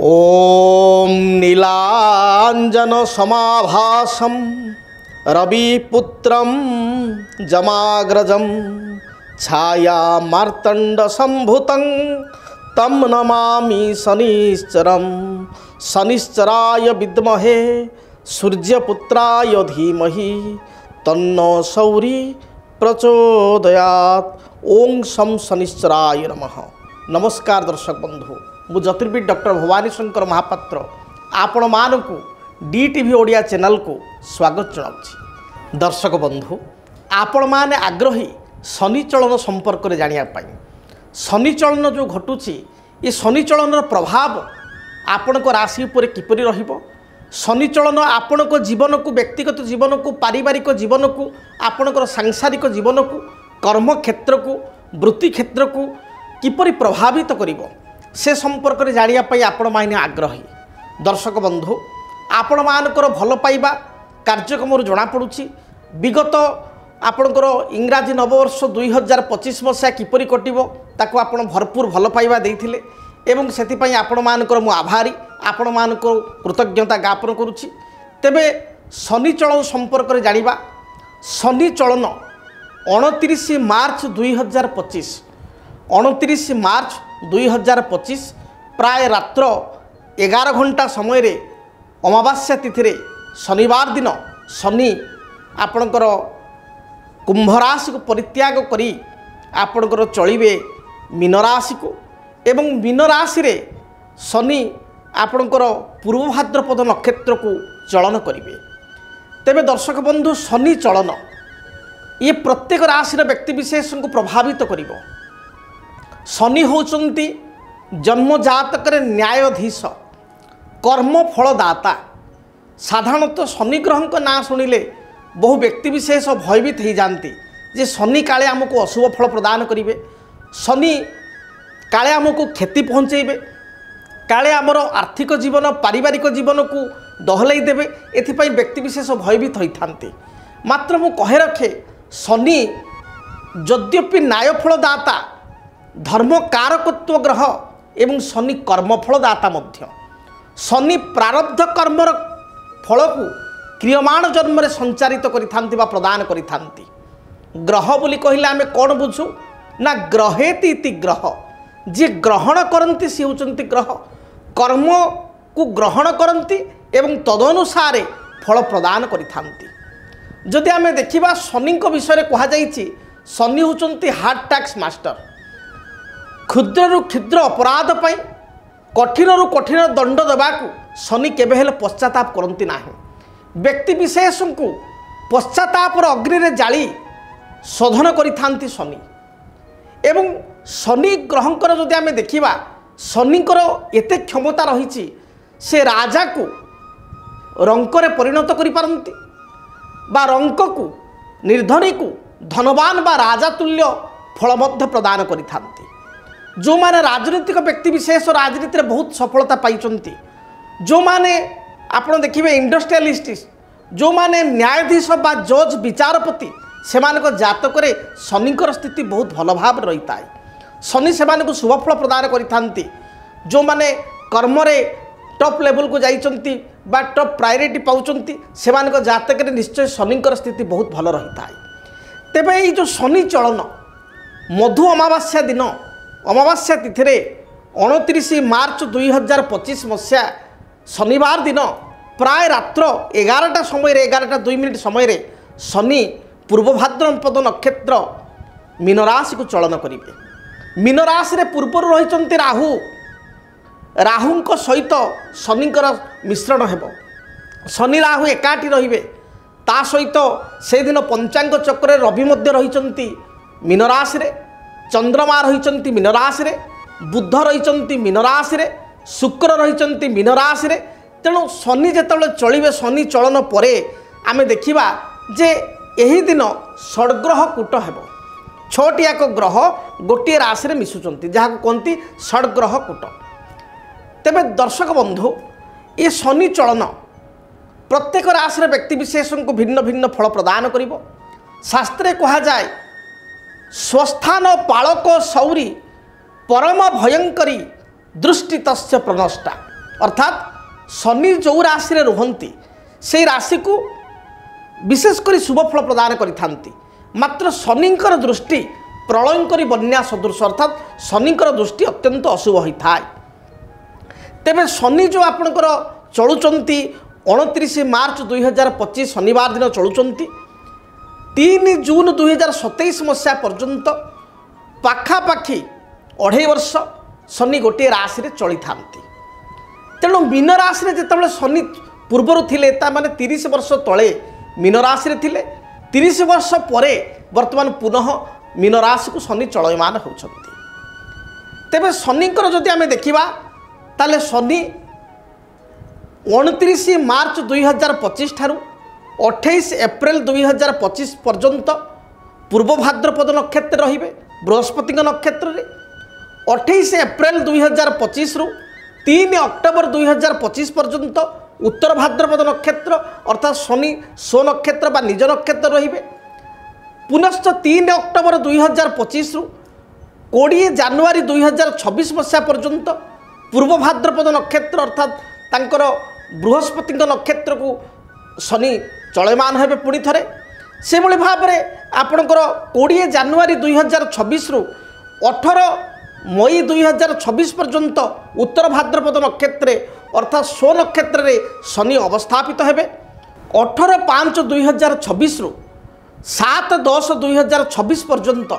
ओम नीलांजन समाभासम रविपुत्रम जमाग्रजम छाया मार्तंड संभुतं तम नमामि शनिश्चरम शनिश्चराय विद्महे सूर्यपुत्राय धीमहि तन्नो सौरी प्रचोदयात्। ओं शं शनिश्चराय नमः। नमस्कार दर्शक बंधु, मु ज्योतिर्विद डॉक्टर भवानी शंकर महापात्र आपण मानकु डीटीवी ओडिया चैनल को स्वागत जनाउछि। दर्शक बंधु, आपण माने आग्रही शनि चलन संपर्क में जानिया पाई। शनि चलन जो घटुछि ये शनि चलन प्रभाव आपण को राशि उपर किपरि रहिबो। शनि चलन आपण को जीवन को, व्यक्तिगत जीवन को, पारिवारिक जीवन को, आपणकर सांसारिक जीवन को, कर्म क्षेत्र को, वृत्ति क्षेत्र को किपरि प्रभावित करिवो से संपर्क में जानिया पाई आपण माने आग्रही। दर्शक बंधु, आपण मानकर भल पाइबा कार्यक्रम जना पड़ुछि। विगत आपणकर इंग्राजी नववर्ष 2025 मसीहा किपरि कटिवो ताको आपण भरपूर भल पाइबा देइथिले एवं सेतिपई आपण मानकर मु आभारी, आपण मानकर कृतज्ञता ज्ञापन करुछि। तेबे शनि चलन संपर्क में जानिबा। शनि चलन 29 मार्च 2025 29 मार्च 2025 प्राय रात्र 11 घंटा समय रे अमावास्या तिथि रे शनिवार दिन शनि आपणकर कुंभ राशि को परित्याग करी आपणकर चलिबे मीन राशि को एवं मीन राशि रे शनि आपणकर पूर्व भाद्रपद नक्षत्र को चलन करिवे। तेबे दर्शक बंधु, शनि चलन ये प्रत्येक राशि व्यक्ति विशेष को प्रभावित करिवो। शनि होचंती जन्म जातक न्यायाधीश, कर्म फलदाता। साधारणतः शनि ग्रह का नाँ शुणिले बहु व्यक्ति विशेष भयभीत हो जाती जे शनि काले आमको अशुभ फल प्रदान करेंगे, शनि काले आमको क्षति पहुँचेबे, काले आमर आर्थिक जीवन, पारिवारिक जीवन को दहलाई देवे। एथिपाई व्यक्ति विशेष भयभीत होती। मात्र मु कहे रखे, शनि यद्यपि न्यायफलदाता, धर्म कारकत्व ग्रह एवं शनि कर्मफलदाता मध्य। शनि प्रारब्ध कर्मर फल को क्रियमाण जन्म रे संचारित करिथांती बा प्रदान करिथांती। ग्रह बोली कहिला आमे कोन बुझू ना, ग्रहेति इति ग्रह। जे ग्रहण करंती से होचंती ग्रह, कर्म को ग्रहण करंती एवं तदनुसार फल प्रदान करिथांती। जदि आमे देखिबा शनि को विषय रे कहा जाईची, शनि होचंती हार्ड टैक्स मास्टर। क्षुद्र रु क्षुद्र अपराध पाई कठिन रु कठिन दंड देवाकू शनि केबे हेले पश्चाताप करंती नाही। व्यक्ति विशेष को पश्चातापर अग्नि रे जाली शोधन करिथांती शनि। एवं शनि ग्रहंकर जदि आमे देखिबा, शनिकर एते क्षमता रहिछि से राजा को रंकरे परिणत करि पारंती बा रंक को, निर्धनी को धनवान बा राजा तुल्य फल मध्य प्रदान करिथांती। जो माने राजनीतिक व्यक्ति विशेष राजनीति रे बहुत सफलता पाइचंती, जो माने आपण देखिबे इंडस्ट्रियलिस्ट, जो माने न्यायाधीश बा जज विचारपति, सेमानक जातक रे शनिकर स्थिति बहुत भल भाव रही थाए। शनि सेमानक शुभफल प्रदान करिथांती। जो माने कर्म रे टॉप लेवल को जाइचंती बा टॉप प्रायोरिटी पाउचंती, सेमानक जातक रे निश्चय शनिकर स्थिति बहुत भल रही थाए। तेबे ये जो शनि चलन मधु अमावास्या दिन, अमावास्या तिथि रे 29 मार्च 2025 मसीहा शनिवार दिन प्राय रात्र 11टा समय 11:02 समय रे शनि पूर्व भाद्रपद नक्षत्र मीन राशि को चलन करेंगे। मीन राशि रे पूर्वर रही राहु, राहुंक सहित शनिकर मिश्रण हेब। शनि राहु एकाठी रहिबे, ता सहित से दिन पंचांग चक्र रवि मध्य रही मीन राशि रे, चंद्रमा रही मीन राशि रे, बुध रही मीन राशि रे, शुक्र रही मीन राशि रे। तेणु शनि जेतबेले चलिबे, शनि चलन परे आमे देखिबा जे एही दिन षड्ग्रह कूट हेब। छोटियाक ग्रह गोटे राशि रे मिसुचंती, जहाँ कहती षड्ग्रह कूट। तेबे दर्शक बंधु, ये शनि चलन प्रत्येक राशि रे व्यक्ति विशेष को भिन्न भिन्न फल प्रदान करिवो। शास्त्रे कहा जाए, स्वस्थान पालक सौरी परम भयंकरी दृष्टि तस्य प्रनष्टा। अर्थात शनि जो राशि रे रुहंती से राशि को विशेषकर शुभफल प्रदान करिथांती। मात्र शनिंकर दृष्टि प्रलयंकरी बन्या सदृश अर्थात शनिंकर दृष्टि अत्यंत अशुभ होता है। तेबे शनि जो आपणकर चलुचंती 29 मार्च 2025 शनिवार दिन चलुचंती 3 जून 2027 मसीहा पर्यंत पाखापाखि 2.5 वर्ष शनि गोटे राशि चली था। तेणु मीन राशि जिते शनि पूर्वर थिले माने 30 वर्ष तले मीन राशि थिले 30 वर्ष परे वर्तमान पुनः मीन राशि को शनि चलयमान होउछंती। तेबे शनिकर जदि आमे देखिबा ताले शनि 29 मार्च 2025 ठारू 28 एप्रिल 2025 पर्यंत पूर्व भाद्रपद नक्षत्र रहिबे बृहस्पति नक्षत्र रे। 28 एप्रिल 2025 रु 3 अक्टोबर 2025 पर्यंत उत्तर भाद्रपद नक्षत्र अर्थात शनि स्व नक्षत्र बा निज नक्षत्र रहिबे। पुनश्च 3 अक्टोबर 2025 रु 20 जनवरी 2026 मसीहा पर्यंत पूर्व भाद्रपद नक्षत्र अर्थात तांकर बृहस्पति नक्षत्र को शनि चलयमान हेबे पुणी थरे। से भली भाव में आपणकर 20 जनवरी 2026 रु 18 मई 2026 पर्यंत उत्तर भाद्रपद नक्षत्र अर्थात स्व नक्षत्र रे शनि अवस्थापित हेबे। 18/5/2026 रु 7/10/2026 पर्यंत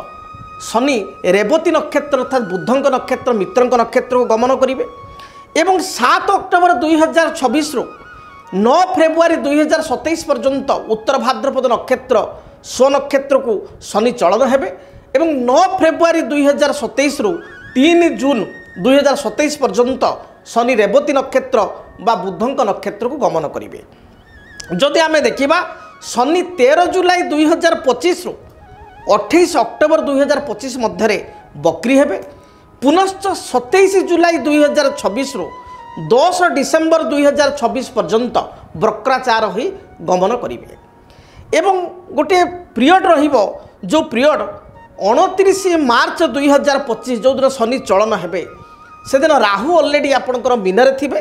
शनि रेवती नक्षत्र अर्थात बुधंक नक्षत्र मित्रंक नक्षत्र को गमन करिवे एवं 7 अक्टोबर 2026 रु 9 फेब्रुआरी 2027 पर्यंत उत्तर भाद्रपद नक्षत्र स्व नक्षत्र को शनि चलन हेबे एवं 9 फेब्रुआरी 2027 रु 3 जून 2027 पर्यंत शनि रेवती नक्षत्र बा बुधंक नक्षत्र को गमन करिवे। जदि आमे देखिबा शनि 13 जुलाई 2025 रु 28 अक्टोबर 2025 मध्य बक्री हेबे। पुनश्च 27 जुलाई 2026 रु 10 डिसेम्बर 2026 पर्यंत वक्राचार होई गमन करिवे एवं गोटे पीरियड रहिबो जो पीरियड 29 मार्च 2025 जो दिन शनि चलन हेबे से दिन राहु ऑलरेडी आपणकर मीन रे थिबे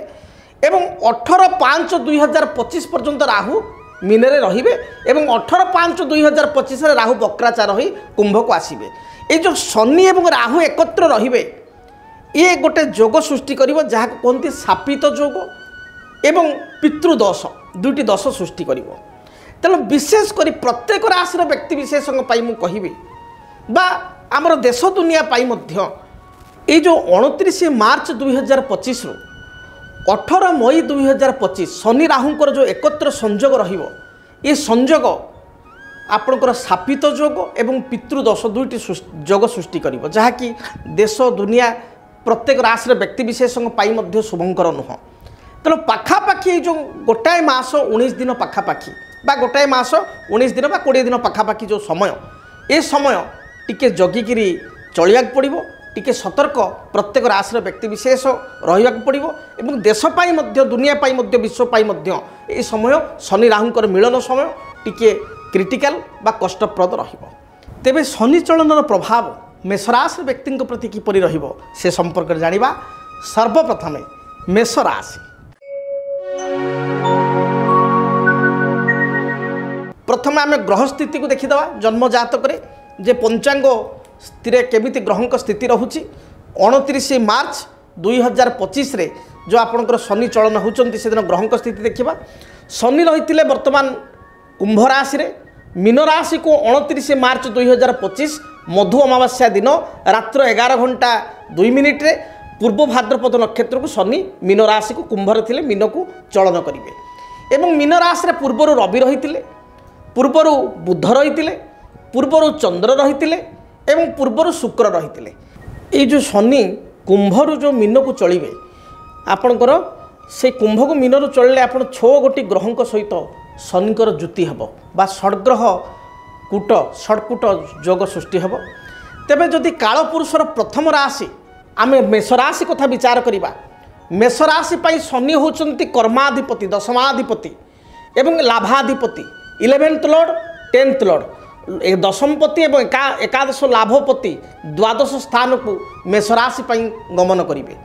एवं 18/5/2025 पर्यंत राहु मीन रे रहिबे एवं 18/5/2025 रे राहु वक्राचार होई कुंभ को आसीबे। ए जो शनि एवं राहु एकत्र रहिबे ये गोटे जोग सृष्टि करिवो जहा कहते शापित जोग एवं पितृदोष दुईटी दोष सृष्टि करिवो। तेणु विशेषकर प्रत्येक राशि व्यक्ति विशेष मु कहिबी बा आमर देश दुनिया पाई मध्य ये जो 29 मार्च 2025 रु 18 मई 2025 शनि राहुंकर जो एकत्र संजोग रहिबो ये संजोग आपणकर शापित जोग एवं पितृदोष दुईटी जोग सृष्टि करिवो जहाँकि देश दुनिया प्रत्येक राशि व्यक्ति विशेष पाई मध्य शुभंकर नुह। तेणु पाखापाखि जो गोटाए मास 19 दिन पाखापाखि बा गोटाए मास 19 दिन बा 20 दिन पाखापाखि जो समय ए समय टिके जगिकिरी चलिया पड़िबो टिके सतर्क प्रत्येक राशि व्यक्ति विशेष रहिबा पड़िबो एवं देश पाई मध्य दुनिया पाई मध्य विश्व पाई मध्य ए समय शनि राहुंकर मिलन समय टिके क्रिटिकल बा कष्टप्रद रहिबो। तेबे शनि चलनर प्रभाव मेषराशि व्यक्ति प्रति किपरि रहिबो से संपर्क जानिबा। सर्वप्रथमे मेष राशि प्रथम आम ग्रह स्थिति को देखीदवा जन्म जातक जे पंचांग स्थिर केमिति ग्रहों स्थिति रोचे 29 मार्च 2025 रे जो आपणकर शनि चलन होती से दिन ग्रहों स्थिति देखा शनि रही वर्तमान कुंभ राशि रे मीन राशि को 29 मार्च 2025 मधु अमावास्या दिन रात्र 11:02 रे पूर्व भाद्रपद नक्षत्र को शनि मीन राशि को कुंभ रे मीन को चलन करेंगे एवं मीन राशि रे पूर्वर रवि रही पूर्वर बुध रही पूर्वर चंद्र रही एवं पूर्वर शुक्र रही ये जो शनि कुंभर जो मीन को चलिए आपणकर से कुंभ को मीन रु चलिए आप 6 गोटी ग्रहों सहित शनिकर जुति हम बा षड्ग्रह कूट षड्कूट जोग सृष्टि हम। तेबे जदि कालपुरुषर प्रथम राशि आम मेष राशि कथा विचार करवा मेष राशि पाई शनि होचंती कर्माधिपति दशमाधिपति एवं लाभाधिपति 11th लॉर्ड 10th लॉर्ड दशमपति एवं एकादश लाभपति द्वादश स्थान को मेष राशि गमन करेंगे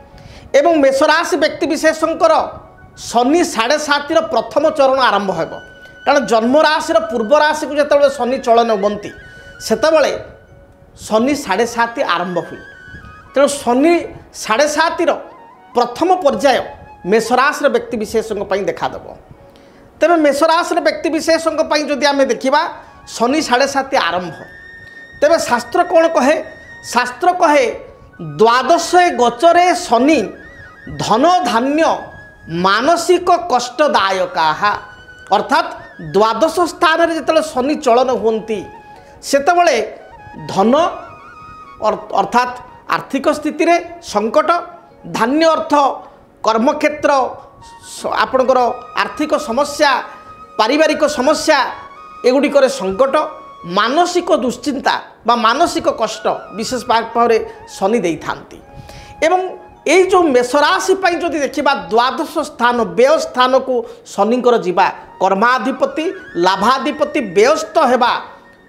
एवं मेष राशि व्यक्ति विशेषकर शनि 7.5 प्रथम चरण आरंभ हो, कारण जन्म राशि पूर्व राशि को जिते शनि चलन बनती सेतबले शनि 7.5 आरंभ हुए। तेणु शनि 7.5 प्रथम पर्याय मेष राशि व्यक्ति विशेषों देखादेव। तेरे मेष राशि व्यक्ति विशेषों जदि आम देखा शनि 7.5 आरंभ, तेरे शास्त्र कौन कहे? शास्त्र कहे द्वादश गोचरे शनि धन धान्य मानसिक कष्टदायका, अर्थात द्वादश स्थान में जिते शनि चलन होती सेतबले धन अर्थात आर्थिक स्थिति रे संकट, धान्य अर्थ कर्मक्षेत्र आपणकर आर्थिक समस्या, पारिवारिक समस्या एगुड़िक संकट, मानसिक दुश्चिंता बा मानसिक कष्ट विशेष भाव में शनि दे था। एवं ये जो मेष राशि जदि देखा द्वादश स्थान व्यय स्थान को शनिकर जीवा कर्माधिपति लाभाधिपति व्यस्त होगा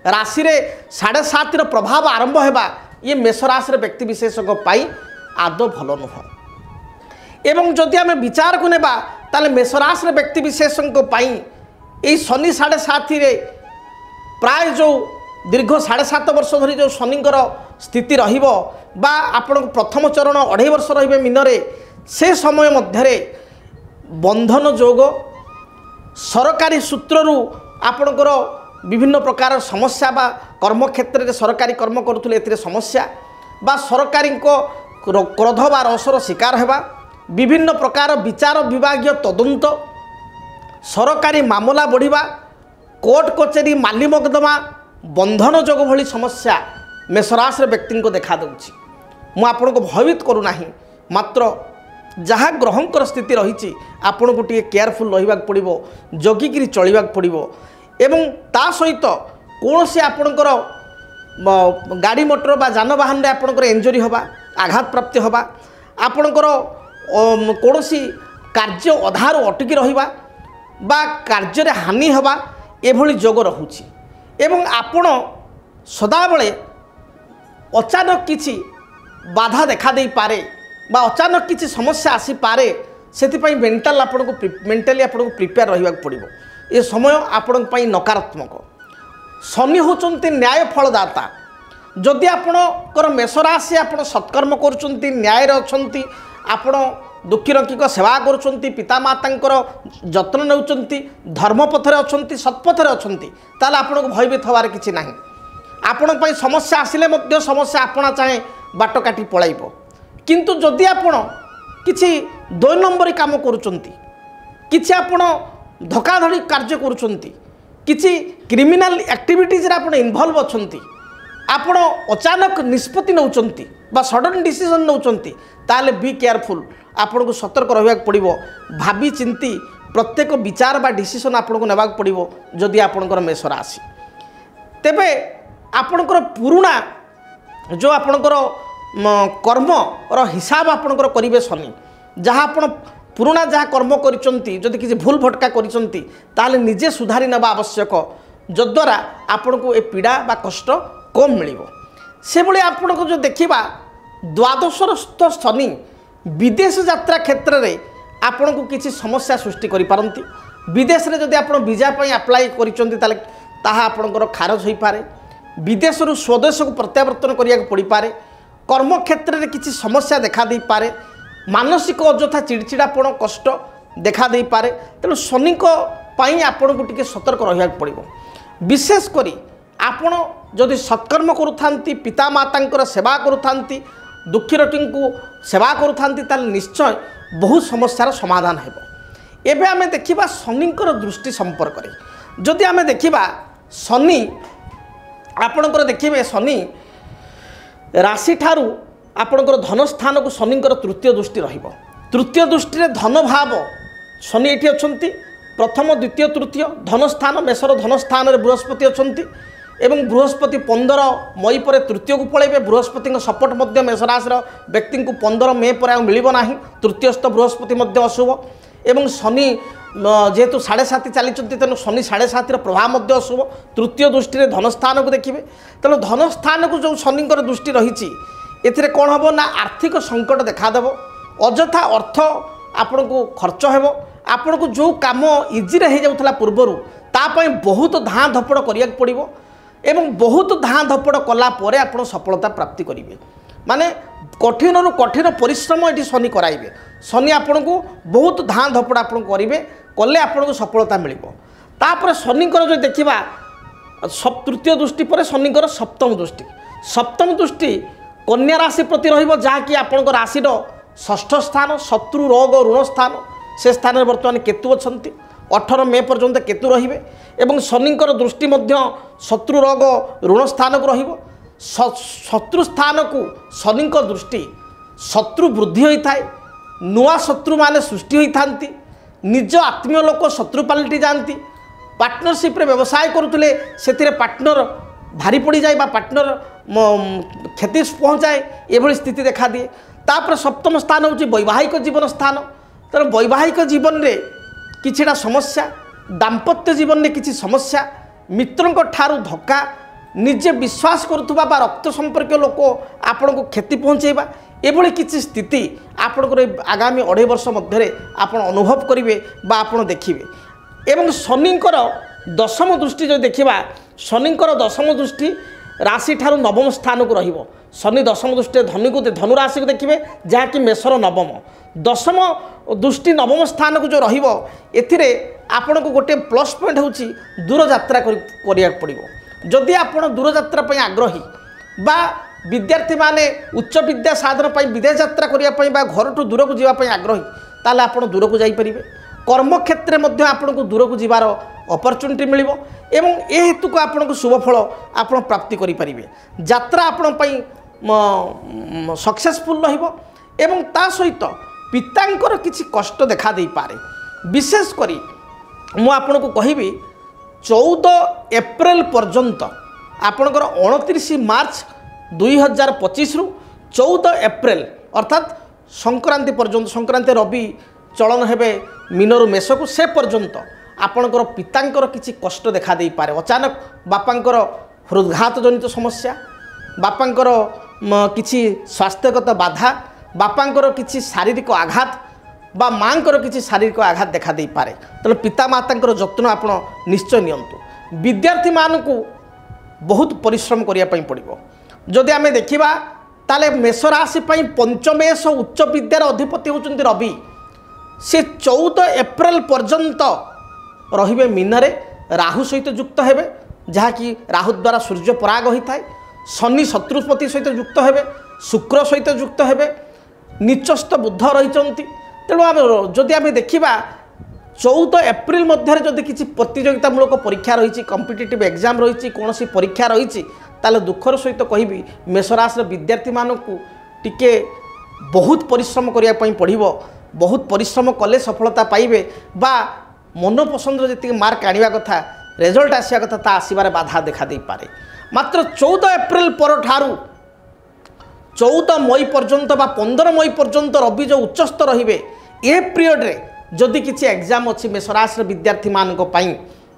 राशि रे 7.5 प्रभाव आरंभ होगा, ये मेष राशि व्यक्ति विशेषों आदौ भल नुह। एवं जदि आम विचार को नेबा ताले मेष राशि व्यक्ति विशेषों ये शनि 7.5 प्राय जो दीर्घ 7.5 वर्ष धरी जो शनिकर स्थिति रहिबो बा आपण प्रथम चरण 2.5 वर्ष रहिबे मीनरे, से समय मध्य बंधन जोग सरकारी सूत्रु आपणकर विभिन्न प्रकार समस्या बा कर्म क्षेत्र में सरकारी कर्म करुले एथिरे समस्या बा सरकारी क्रोध बा रसर शिकार होगा, विभिन्न प्रकार विचार विभागीय तदंत, सरकारी मामला बढ़िबा, कोर्ट कचेरी माली मकदमा बंधन जोग भली समस्या मेष राशि व्यक्ति को देखा दूची। मु आपन को भयभीत करूना, मात्र जहाँ ग्रहंकर स्थिति रही आपन को टे केयरफुल रहा पड़ो, जगिकी चलवा पड़ो। एवं ता सहित कौन से आपणकर गाड़ी मोटर बा जानवाहन में आपणकर इंजुरी होगा, आघात प्राप्ति होगा, आपणकर कौन सी कार्य अधार अटकी रहिबा बा कार्य हानि होगा, एभली जोग रहुछि। एवं आपण सदाबले अचानक किछि बाधा देखा दे पारे बा अचानक किछि समस्या आसी पारे, सेतिपई मेंटल आपन को मेंटली आपन को प्रिपेयर रहिबा पड़िबो। ये समय आपण पई नकारात्मक। शनि होचंती न्याय फलदाता। जदि आपणकर मेष राशि आपण सत्कर्म करुचंती, न्याय रे अछंती, आपण दुखी रंकीक सेवा करुचंती, पिता मातांकर जत्न नेउचंती, धर्म पथरे अछंती, सत्पथरे अछंती, ताले आपण को भयभीत होबार किछि नाही। आपण पई समस्या आसिले मध्य समस्या आपण चाहे बाट काटी पळाइबो। किंतु जदि आपण किछि 2 नंबरी काम करुचंती, किछि आपण धोखाधड़ी कार्य करुचंती, किछि क्रिमिनाल एक्टिविटीज रे आपण इन्वॉल्व अछंती, आपण अचानक निष्पत्ति नौचंती बा सडन डिसीजन नौचंती, ताले बी केयरफुल, आपन को सतर्क रहिबा पड़िबो। भाबी चिंती प्रत्येक विचार बा डिसीजन आपन को नेबाक पड़िबो। जदि आपनकर मेष राशि तेबे आपनकर पुरुणा जो आपनकर कर्म रो हिसाब आपनकर करिवे शनि, जहाँ आपण पुरुणा जहाँ कर्म करिसंती, जदि किसी भूल भटका करिसंती ताले निजे सुधारी नेबा आवश्यक, जद्वारा आपण को ए पीड़ा बा कष्ट कम मिलिबो। से भली आपण को जो देखिबा द्वादशस्थ शनि विदेश यात्रा क्षेत्र में आपण को किसी समस्या सृष्टि करि पारंती। विदेश रे जदि आपण वीजा पई अप्लाई करिसंती ताले ताहा आपणकर खारज होई पारे, विदेश रु स्वदेश को प्रत्यावर्तन करिया पड़ी पारे, कर्म क्षेत्र में किसी समस्या देखा दे पारे, मानसिक अଯଥା चिड़चिड़ापण कष्ट देखा दे पारे। तेणु शनि पई आपण को टिके सतर्क रहिया पड़िबो। विशेष करी आपण जदि सत्कर्म करुथांती, पिता मातांकर सेवा करुथांती, दुखी रटी को सेवा करुथांती, ताले निश्चय बहुत समस्यार समाधान हेबो। एबे आमे देखिबा शनिकर दृष्टि संपर्क रे जदि आमे देखिबा शनि आपणकर देखिबे शनि राशि ठारू आपणकर धन स्थान को शनिकर तृतीय दृष्टि रहिबो। तृतीय दृष्टि रे धन भाव शनि एठी अछंती, प्रथम द्वितीय तृतीय धन स्थान मेषर धन स्थान रे बृहस्पति अछंती एवं बृहस्पति 15 मई पर तृतीय को पलैबे। बृहस्पति सपोर्ट मध्य मेष राशि व्यक्ति को 15 मई पर आ मिलिबो नाही। तृतीयस्थ बृहस्पति मध्य अशुभ एवं शनि जेहेतु 7.5 चली तेणु शनि 7.5 प्रभाव मध्य अशुभ। तृतीय दृष्टि धन स्थान को देखिए, तेणु धन स्थान को जो शनिकर दृष्टि रही एथिरे कौन हम ना आर्थिक संकट देखादेव, अजथा अर्थ आपण को खर्च हेबो आपण को जो काम इजी रे हे जाउथला पूर्वरु तापई बहुत धाँ धपड़ करिया पड़िबो एवं बहुत धाँ धपड़ कला परे आपण सफलता प्राप्ति करिवे माने कठिन रु कठिन परिश्रम ये शनि कराइबे शनि आपण को बहुत धाँ धपड़ आपण करेंगे कले आपण को सफलता मिलिबो तापर शनिकर जो देखिबा तृतीय दृष्टि पर शनिकर सप्तम दृष्टि कन्या राशि प्रति रहिबो जहाँकि आपण राशि षष्ठ स्थान शत्रु रोग ऋण स्थान से स्थान में बर्तमान केतु अच्छी 18 मे पर्यंत केतु रहिबे एवं शनिकर दृष्टि मध्य शत्रु रोग ऋण स्थान को रहिबो शत्रु स्थान को शनिकर दृष्टि शत्रु वृद्धि होता है नुआ शत्रु माने सृष्टि होती निज आत्मीय लोक शत्रु पलटि जाती पार्टनरशिप रे व्यवसाय करुले से पार्टनर भारी पड़ जाए पार्टनर क्षति पहुँचाए ये स्थिति देखा दिए तापर सप्तम स्थान हूँ वैवाहिक जीवन स्थान तेणु वैवाहिक जीवन में किछिटा समस्या दाम्पत्य जीवन में किसी समस्या मित्रों ठारू धक्का निजे विश्वास करुवा रक्त संपर्क लोक आपण को क्षति पहुँचेबा एभली किसी स्थिति आपणकर आगामी 2.5 वर्ष मध्य आपण अनुभव करेंगे आपण देखिए एवं शनिकर दशम दृष्टि जो देखा शनिकर दशम दृष्टि राशि ठारू नवम स्थान को रहिबो शनि दशम दृष्टि धनु को धनु राशि को देखिए जहाँकि मेषर नवम दशम दृष्टि नवम स्थान को जो रहिबो एथिरे आपण को गोटे प्लस पॉइंट होची दूर यात्रा करिया पड़िबो जदि आपण दूर यात्रा पई आग्रही बा विद्यार्थी माने उच्च विद्या साधन पई विदेश यात्रा करिया पई बा घर ठू दूर को जीवा पई आग्रही ताले आपण दूर को जाई परिबे कर्म क्षेत्र में आपण को दूर को जीवार अपॉर्चुनिटी मिलिबो एवं ए हेतु को आपण को शुभ फल आपण प्राप्ति करि परिबे यात्रा आपण पई सक्सेसफुल रहिबो एवं ता सहित पितांकर किछि कष्ट देखा दे पारे विशेष करी मु आपण को कहिबी 14 एप्रिल पर्यंत आपणकर 29 मार्च 2025 रु 14 एप्रिल अर्थात संक्रांति पर्यंत संक्रांति रवि चलन हेबे मीनरु मेष को से पर्यंत आपणकर पितांकर किछि कष्ट देखा दे पारे अचानक बापांकर हृदघात जनित समस्या बापांकर किछि स्वास्थ्यगत बाधा बापांकर किछि शारीरिक आघात बा मांकर किछि शारीरिक आघात देखा दे पारे तेणु पिता मातांकर जत्न आपण निश्चय नियंतु विद्यार्थी मानकु बहुत परिश्रम करिया पई पड़िबो जदि आमे देखिबा ताले मेष राशि पई पंचमेश उच्च विद्यार अधिपति होचंती रवि से 14 एप्रिल पर्यंत रहिबे मीनरे राहु सहित युक्त हेबे जहाँकि राहु द्वारा सूर्य पराग होता है शनि शत्रुपति सहित युक्त हेबे शुक्र सहित युक्त हेबे नीचस्थ बुध रही तेणु आम जदि आम देखा 14 एप्रिल मध्य जदि किसी प्रतियोगितामूलक परीक्षा रही कॉम्पिटिटिव एग्जाम रही कौन सी परीक्षा रही ताले दुखर सहित कहबी मेषराशि विद्यार्थी मानकु टिके बहुत परिश्रम करने पड़ो बहुत परिश्रम कले सफलता पाइबे बा मन पसंद जी मार्क आने कथा रेजल्ट आसा कथा ता आसबार बाधा देखा दे पारे मात्र 14 एप्रिल पर ठारू 14 मई पर्यंत बा 15 मई पर्यंत रवि जो उच्चस्थ रहिबे ए पीरियड रे जदि किसी एग्जाम अच्छी मेषराशि विद्यार्थी मानक पई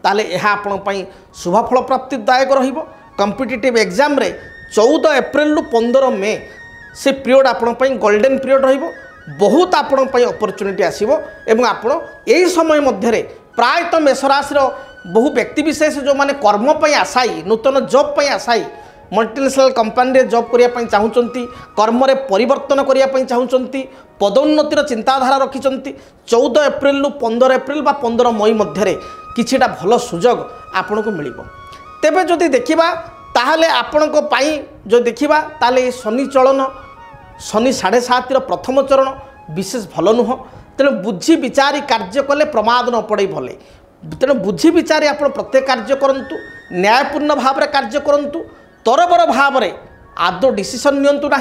ताले यह आपण पई शुभ फल प्राप्तिदायक रहिबो कॉम्पिटिटिव एग्जाम रे 14 एप्रिल रु 15 मे से पीरियड आपण पई गोल्डन पीरियड रहिबो बहुत आपण पई अपॉर्चुनिटी आसीबो एवं आपण एही समय मध्य रे प्रायतः मेषराशि रो बहु व्यक्ति विशेष जो माने कर्म पई आशाई नूतन जॉब पई आशाई मल्टीनेशनल कंपनी रे जॉब करिया पई चाहुचंती कर्म रे परिवर्तन करिया पई चाहुचंती पदोन्नतिर चिंताधारा रखिचंती 14 एप्रिल रु 15 एप्रिल बा 15 मई मध्य रे किछिटा भल सुजोग आपन को मिलिबो तेबे जदि देखिबा ताहले आपन को पई जो देखिबा ताले शनि चलन शनि 7.5 प्रथम चरण विशेष भल नुह तेणु बुझी विचारी कार्य कले प्रमाद न पड़े भले तेणु बुझी विचारी आप प्रत्येक कार्य करूँ न्यायपूर्ण भाव में कार्य करूँ तरबर भाव में आदौ डिसीजन नियंतु ना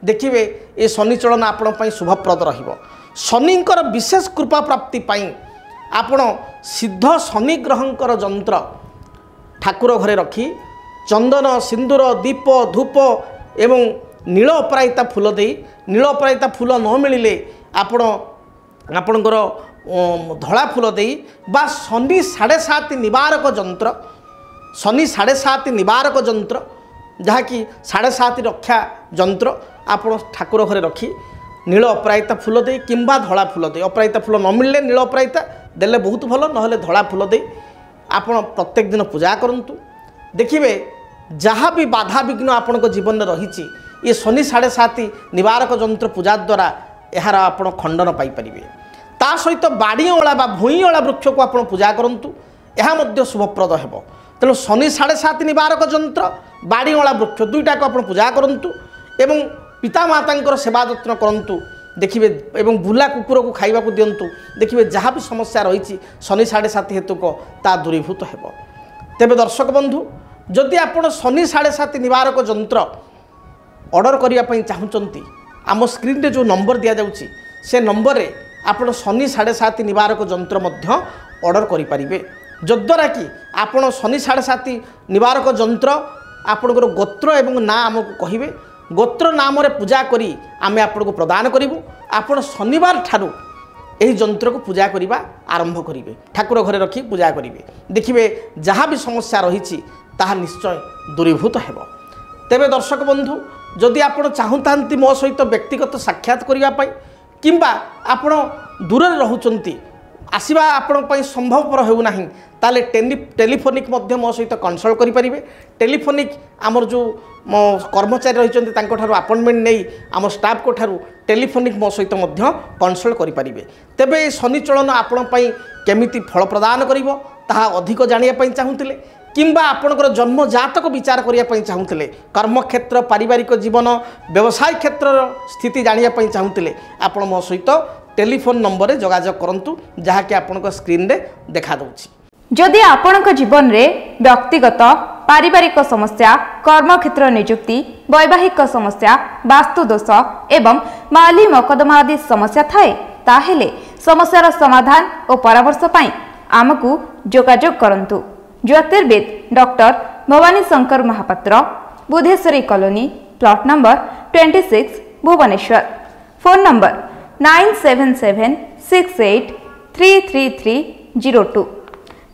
देखिए ये शनि चलन आपण शुभप्रद रहिबो शनिंकर विशेष कृपा प्राप्ति आपण सिद्ध शनि ग्रहंकर जंत्र ठाकुर घरे रखी चंदन सिंदूर दीप धूप एवं नील अपराजिता फूल दे नील अपराजिता फूल न मिले आपण आपणकर धला फूल दे बा शनि 7.5 निवारक जंत्र शनि 7.5 निवारक जंत्र जहाँकि 7.5 रक्षा जंत्र आपण ठाकुर घरे रखी नील अपराजिता फूल दे किंबा धला फूल दे अपराजिता फूल न मिलले नील अपराजिता देले बहुत भल नहले धला फूल दे आपण प्रत्येक दिन पूजा करंतु देखिए जहाँ भी बाधा विघ्न आपण जीवन में रही ये शनि 7.5 निवारक जंत्र पूजा द्वारा यार आपण खंडन पाइपर ता सहित बाड़ी अला भूई अला वृक्ष को आप पूजा करूँ यह शुभप्रद हो तेणु शनि 7.5 निवारक जंत्र बाड़ी अला वृक्ष दुईटा को आप पूजा करूँ एवं पिता माता सेवा जत्न करूँ देखिए एवं बुला कुकुर को खाइबा को दिंतु देखिए जहाँ भी समस्या रही शनि 7.5 हेतुक ता दूरीभूत हो तेबे दर्शक बंधु जदि आप शनि 7.5 निवारक जंत्र ऑर्डर करने चाहूँगी आम स्क्रीन रे जो नंबर दि जाऊँगी से नंबर रे आप शनि 7.5 निवारक जंत्र मध्य ऑर्डर करें जद्वारा कि आपण शनि 7.5 निवारक जंत्र आपणकर गोत्र एवं ना आमको कहे गोत्र नाम रे पूजा करी आमे आपको प्रदान करूँ आपण शनिवार ठारू यही जंत्र को पूजा करने आरंभ करेंगे ठाकुर घरे रखी पूजा करेंगे देखिए जहाँ भी समस्या रही ताहा निश्चय दूरीभूत हो तेबे दर्शक बंधु जदि आप चाहता मो सहित व्यक्तिगत साक्षात करने किंबा आपण दूर रोच आसवा आपण संभवपर होना ताले टेलीफोनिक मो सहित कनसल्ट करेंगे टेलीफोनिक आमर जो कर्मचारी रही अपॉइंटमेंट नहीं आम स्टाफ को ठारू टेलीफोनिक मो सहित कनसल्ट करेंगे तेबे शनि चलन आपण केमिति फल प्रदान करिवो ताहा अधिक जानिया चाहूँते किंबा आपणकर जन्म जातक विचार करने चाहूँते कर्मक्षेत्र पारिवारिक जीवन व्यवसाय क्षेत्र स्थिति जानिया चाहूँते आपण मो सहित टेलीफोन नंबर रे जोगाजोग करंतु जहाँकि आपणकर स्क्रीन रे देखा दउछि। जदि आपणक जीवन रे व्यक्तिगत पारिवारिक समस्या कर्मक्षेत्र नियुक्ति वैवाहिक समस्या वास्तु दोष एवं माली मकदमा आदि समस्या थाए ताहेले समस्यार समाधान और परामर्श पाई आमकु जोगाजोग करंतु। ज्योतिर्विद doctor Bhabani Shankar Mahapatra Budheswari colony plot number 26 Bhubaneswar phone number 9776833302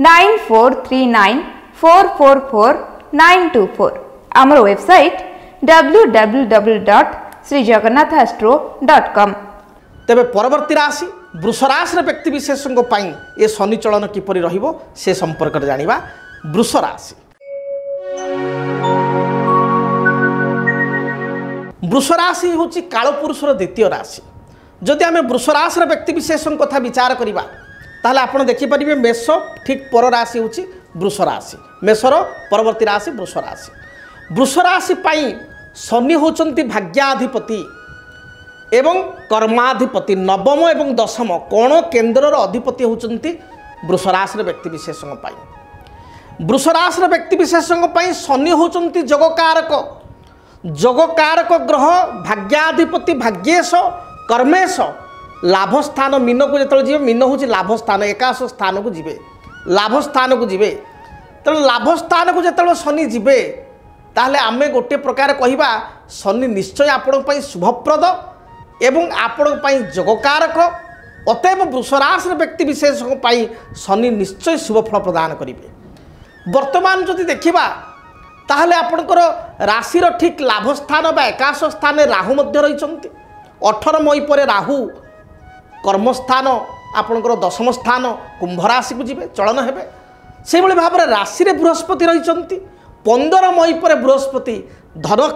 9439444924 आमर वेबसाइट www.srijagannathastro.com। तेबे परवर्ती राशि वृष राशि व्यक्ति विशेषों ये शनि चलन किपरि रहिबो से संपर्क में जानिबा। वृष राशि वृष राशि हूँ कालपुरुषर द्वितीय राशि जदि आम वृष राशि व्यक्ति विशेषों कथा विचार करवा ताहले आपण देखिपारे मेष ठीक पर राशि हूँ वृष राशि मेषर परवर्ती राशि वृष राशि। वृष राशि शनि होचंती भाग्याधिपति एवं कर्माधिपति नवम एवं दशम कोण केन्द्रर अधिपति होचंती वृष राशि व्यक्ति विशेषों वृष राशि व्यक्ति विशेषों शनि होचंती जोगकारक ग्रह भाग्याधिपति भाग्येश कर्मेश लाभ स्थान मीन को जो जी मीन हूँ लाभ स्थान एकाश स्थान को जी लाभ स्थान को जी तेणु लाभ स्थान को जो शनि जीवे ताहले आमे गोटे प्रकार कहवा शनि निश्चय आपण शुभप्रद एवं आपण जोगकारक अतएव वृष राशि व्यक्ति विशेषों शनि निश्चय शुभफल प्रदान करेंगे। वर्तमान जदि देखा ताहले आपणकर राशिर ठीक लाभ स्थान बा एकाश स्थान राहु मध्य रही 18 मई पर राहु कर्मस्थान आपणकर दशम स्थान कुंभ राशि को जीवे चलन हेबे से भाव में राशि रे बृहस्पति रही 15 मई पर बृहस्पति धनर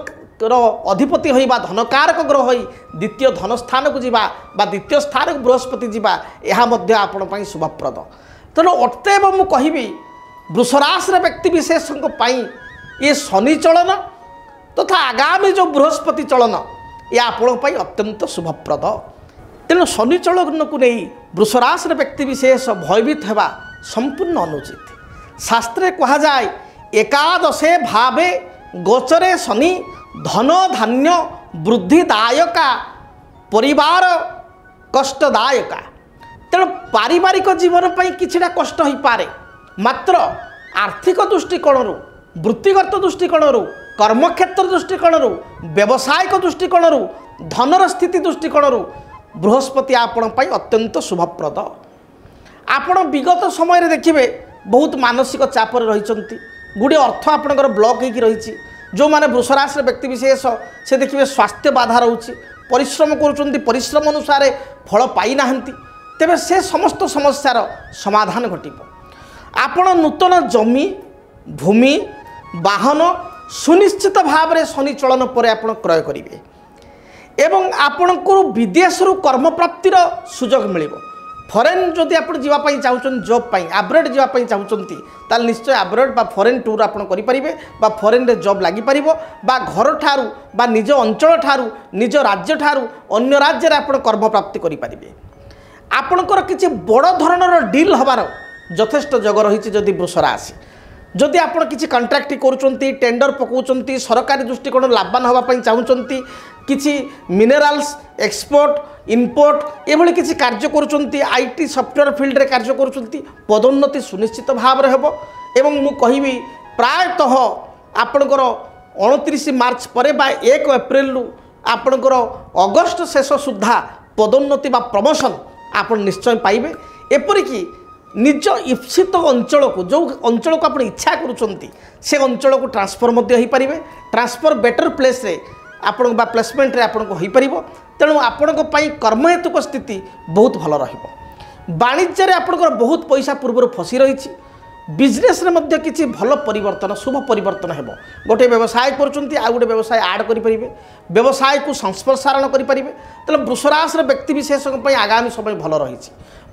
अधिपति होइबा धनकारक ग्रह होई द्वितीय धन स्थान को जीवा बा द्वितीय स्थान को बृहस्पति जीवा यह मध्य आपण पई शुभप्रद। तेणु अतएव मु कहिबी वृष राशि व्यक्ति विशेषों ये शनि चलन तथा आगामी जो बृहस्पति चलन ये आपण अत्यंत शुभप्रद। तेणु शनि चलन को नहीं वृष राशि व्यक्ति विशेष भयभीत होगा संपूर्ण अनुचित। शास्त्रे कहा जाए एकादशे भावे गोचरे शनि धन धान्य वृद्धिदायका परिवार कष्टदायका। तेणु पारिवारिक जीवन पर किछिटा कष्ट हो पारे मात्र आर्थिक दृष्टिकोण वृत्तिगत दृष्टिकोण कर्मक्षेत्र दृष्टिकोण व्यावसायिक दृष्टिकोण धनर स्थिति दृष्टिकोण बृहस्पति आपण अत्यंत शुभप्रद। आपण विगत समय देखिए बहुत मानसिक चापर रही गुड़े अर्थ आपणकर ब्लॉक हो रही जो माने वृष राशि व्यक्ति विशेष से देखिए स्वास्थ्य बाधा रोचे परिश्रम करुँच परिश्रम अनुसार फल पाई नाहंती तेबे से समस्त समस्यार समाधान घटिब। आपण नूतन जमी भूमि वाहन सुनिश्चित भाव में शनि चलन पर आपण क्रय करेंगे एवं आपण को विदेश कर्म प्राप्तिर सुजोग मिल। फरेन जदि आप जावाई चाहते जॉब पाई आब्रॉड जावाई चाहते ताल निश्चय आब्रॉड बा फरेन टूर आप करें बा फरेन रे जॉब लगिपर बा घर ठारू बा निज अंचल ठारू निज राज्य ठारू अन्य राज्य आप कर्म प्राप्ति करें। आपणकर किसी बड़ धरणर डील हबार यथेष्ट जग रही जदि वृष राशि जदि आप किसी कंट्राक्ट करुँच टेंडर पकाउंट सरकारी दृष्टिकोण लाभवान होगापी चाहूँगी किसी मिनेराल्स एक्सपोर्ट इम्पोर्ट एभली किसी कार्य करुँच आईटी सॉफ्टवेयर फील्ड रे कार्य करुँच पदोन्नति सुनिश्चित भाव में हेबो। एवं मु कहिबी प्रायतः आपणकर 29 मार्च पर 1 एप्रिल आपणकर अगस्ट शेष सुधा पदोन्नति बा प्रमोशन आप निश्चय पाइबे। एपरिकी निज इप्सित अंचल को जो अंचल को आप इच्छा करुँच से अंचल को ट्रांसफर हो पारे ट्रांसफर बेटर प्लेस रे आपण बा प्लेसमेंट रे आपण को हो पार तेणु आपण कर्महेतुक स्थिति बहुत भल वाणिज्य रे आपणकर बहुत पैसा पूर्व फसी रही बिजनेस रे मध्य किसी भल परिवर्तन शुभ परिवर्तन हेबो। गोटे व्यवसाय करुँच आ गोटे व्यवसाय आड करें व्यवसाय को संस्प्रसारण करें तेल वृषराशि व्यक्ति विशेष आगामी समय भल रही।